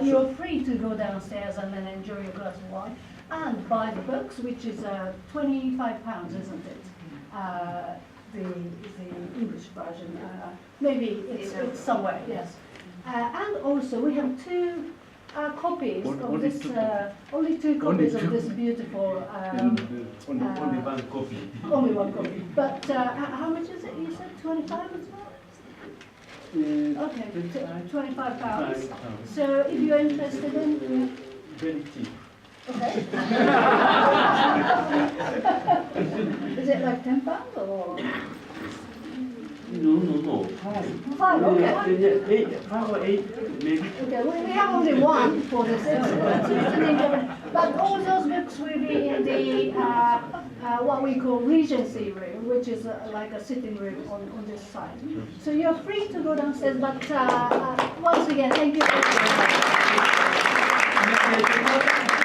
you're free to go downstairs and then enjoy your glass of wine and buy the books, which is £25, isn't it? The English version. Maybe it's somewhere, yes. And also we have 2 copies of Only this, two. only two copies of two. this beautiful, only one copy. only one copy. But how much is it? You said 25 as well? Okay, 25 pounds. So if you're interested in, Very cheap. okay. Is it like 10 pounds or? No. 5. 5, okay. Yeah, 8, 5 or 8, maybe. Okay, we have only one for this exhibit, but all those books will be in the what we call Regency room, which is like a sitting room on this side. So you're free to go downstairs, but once again, thank you very much.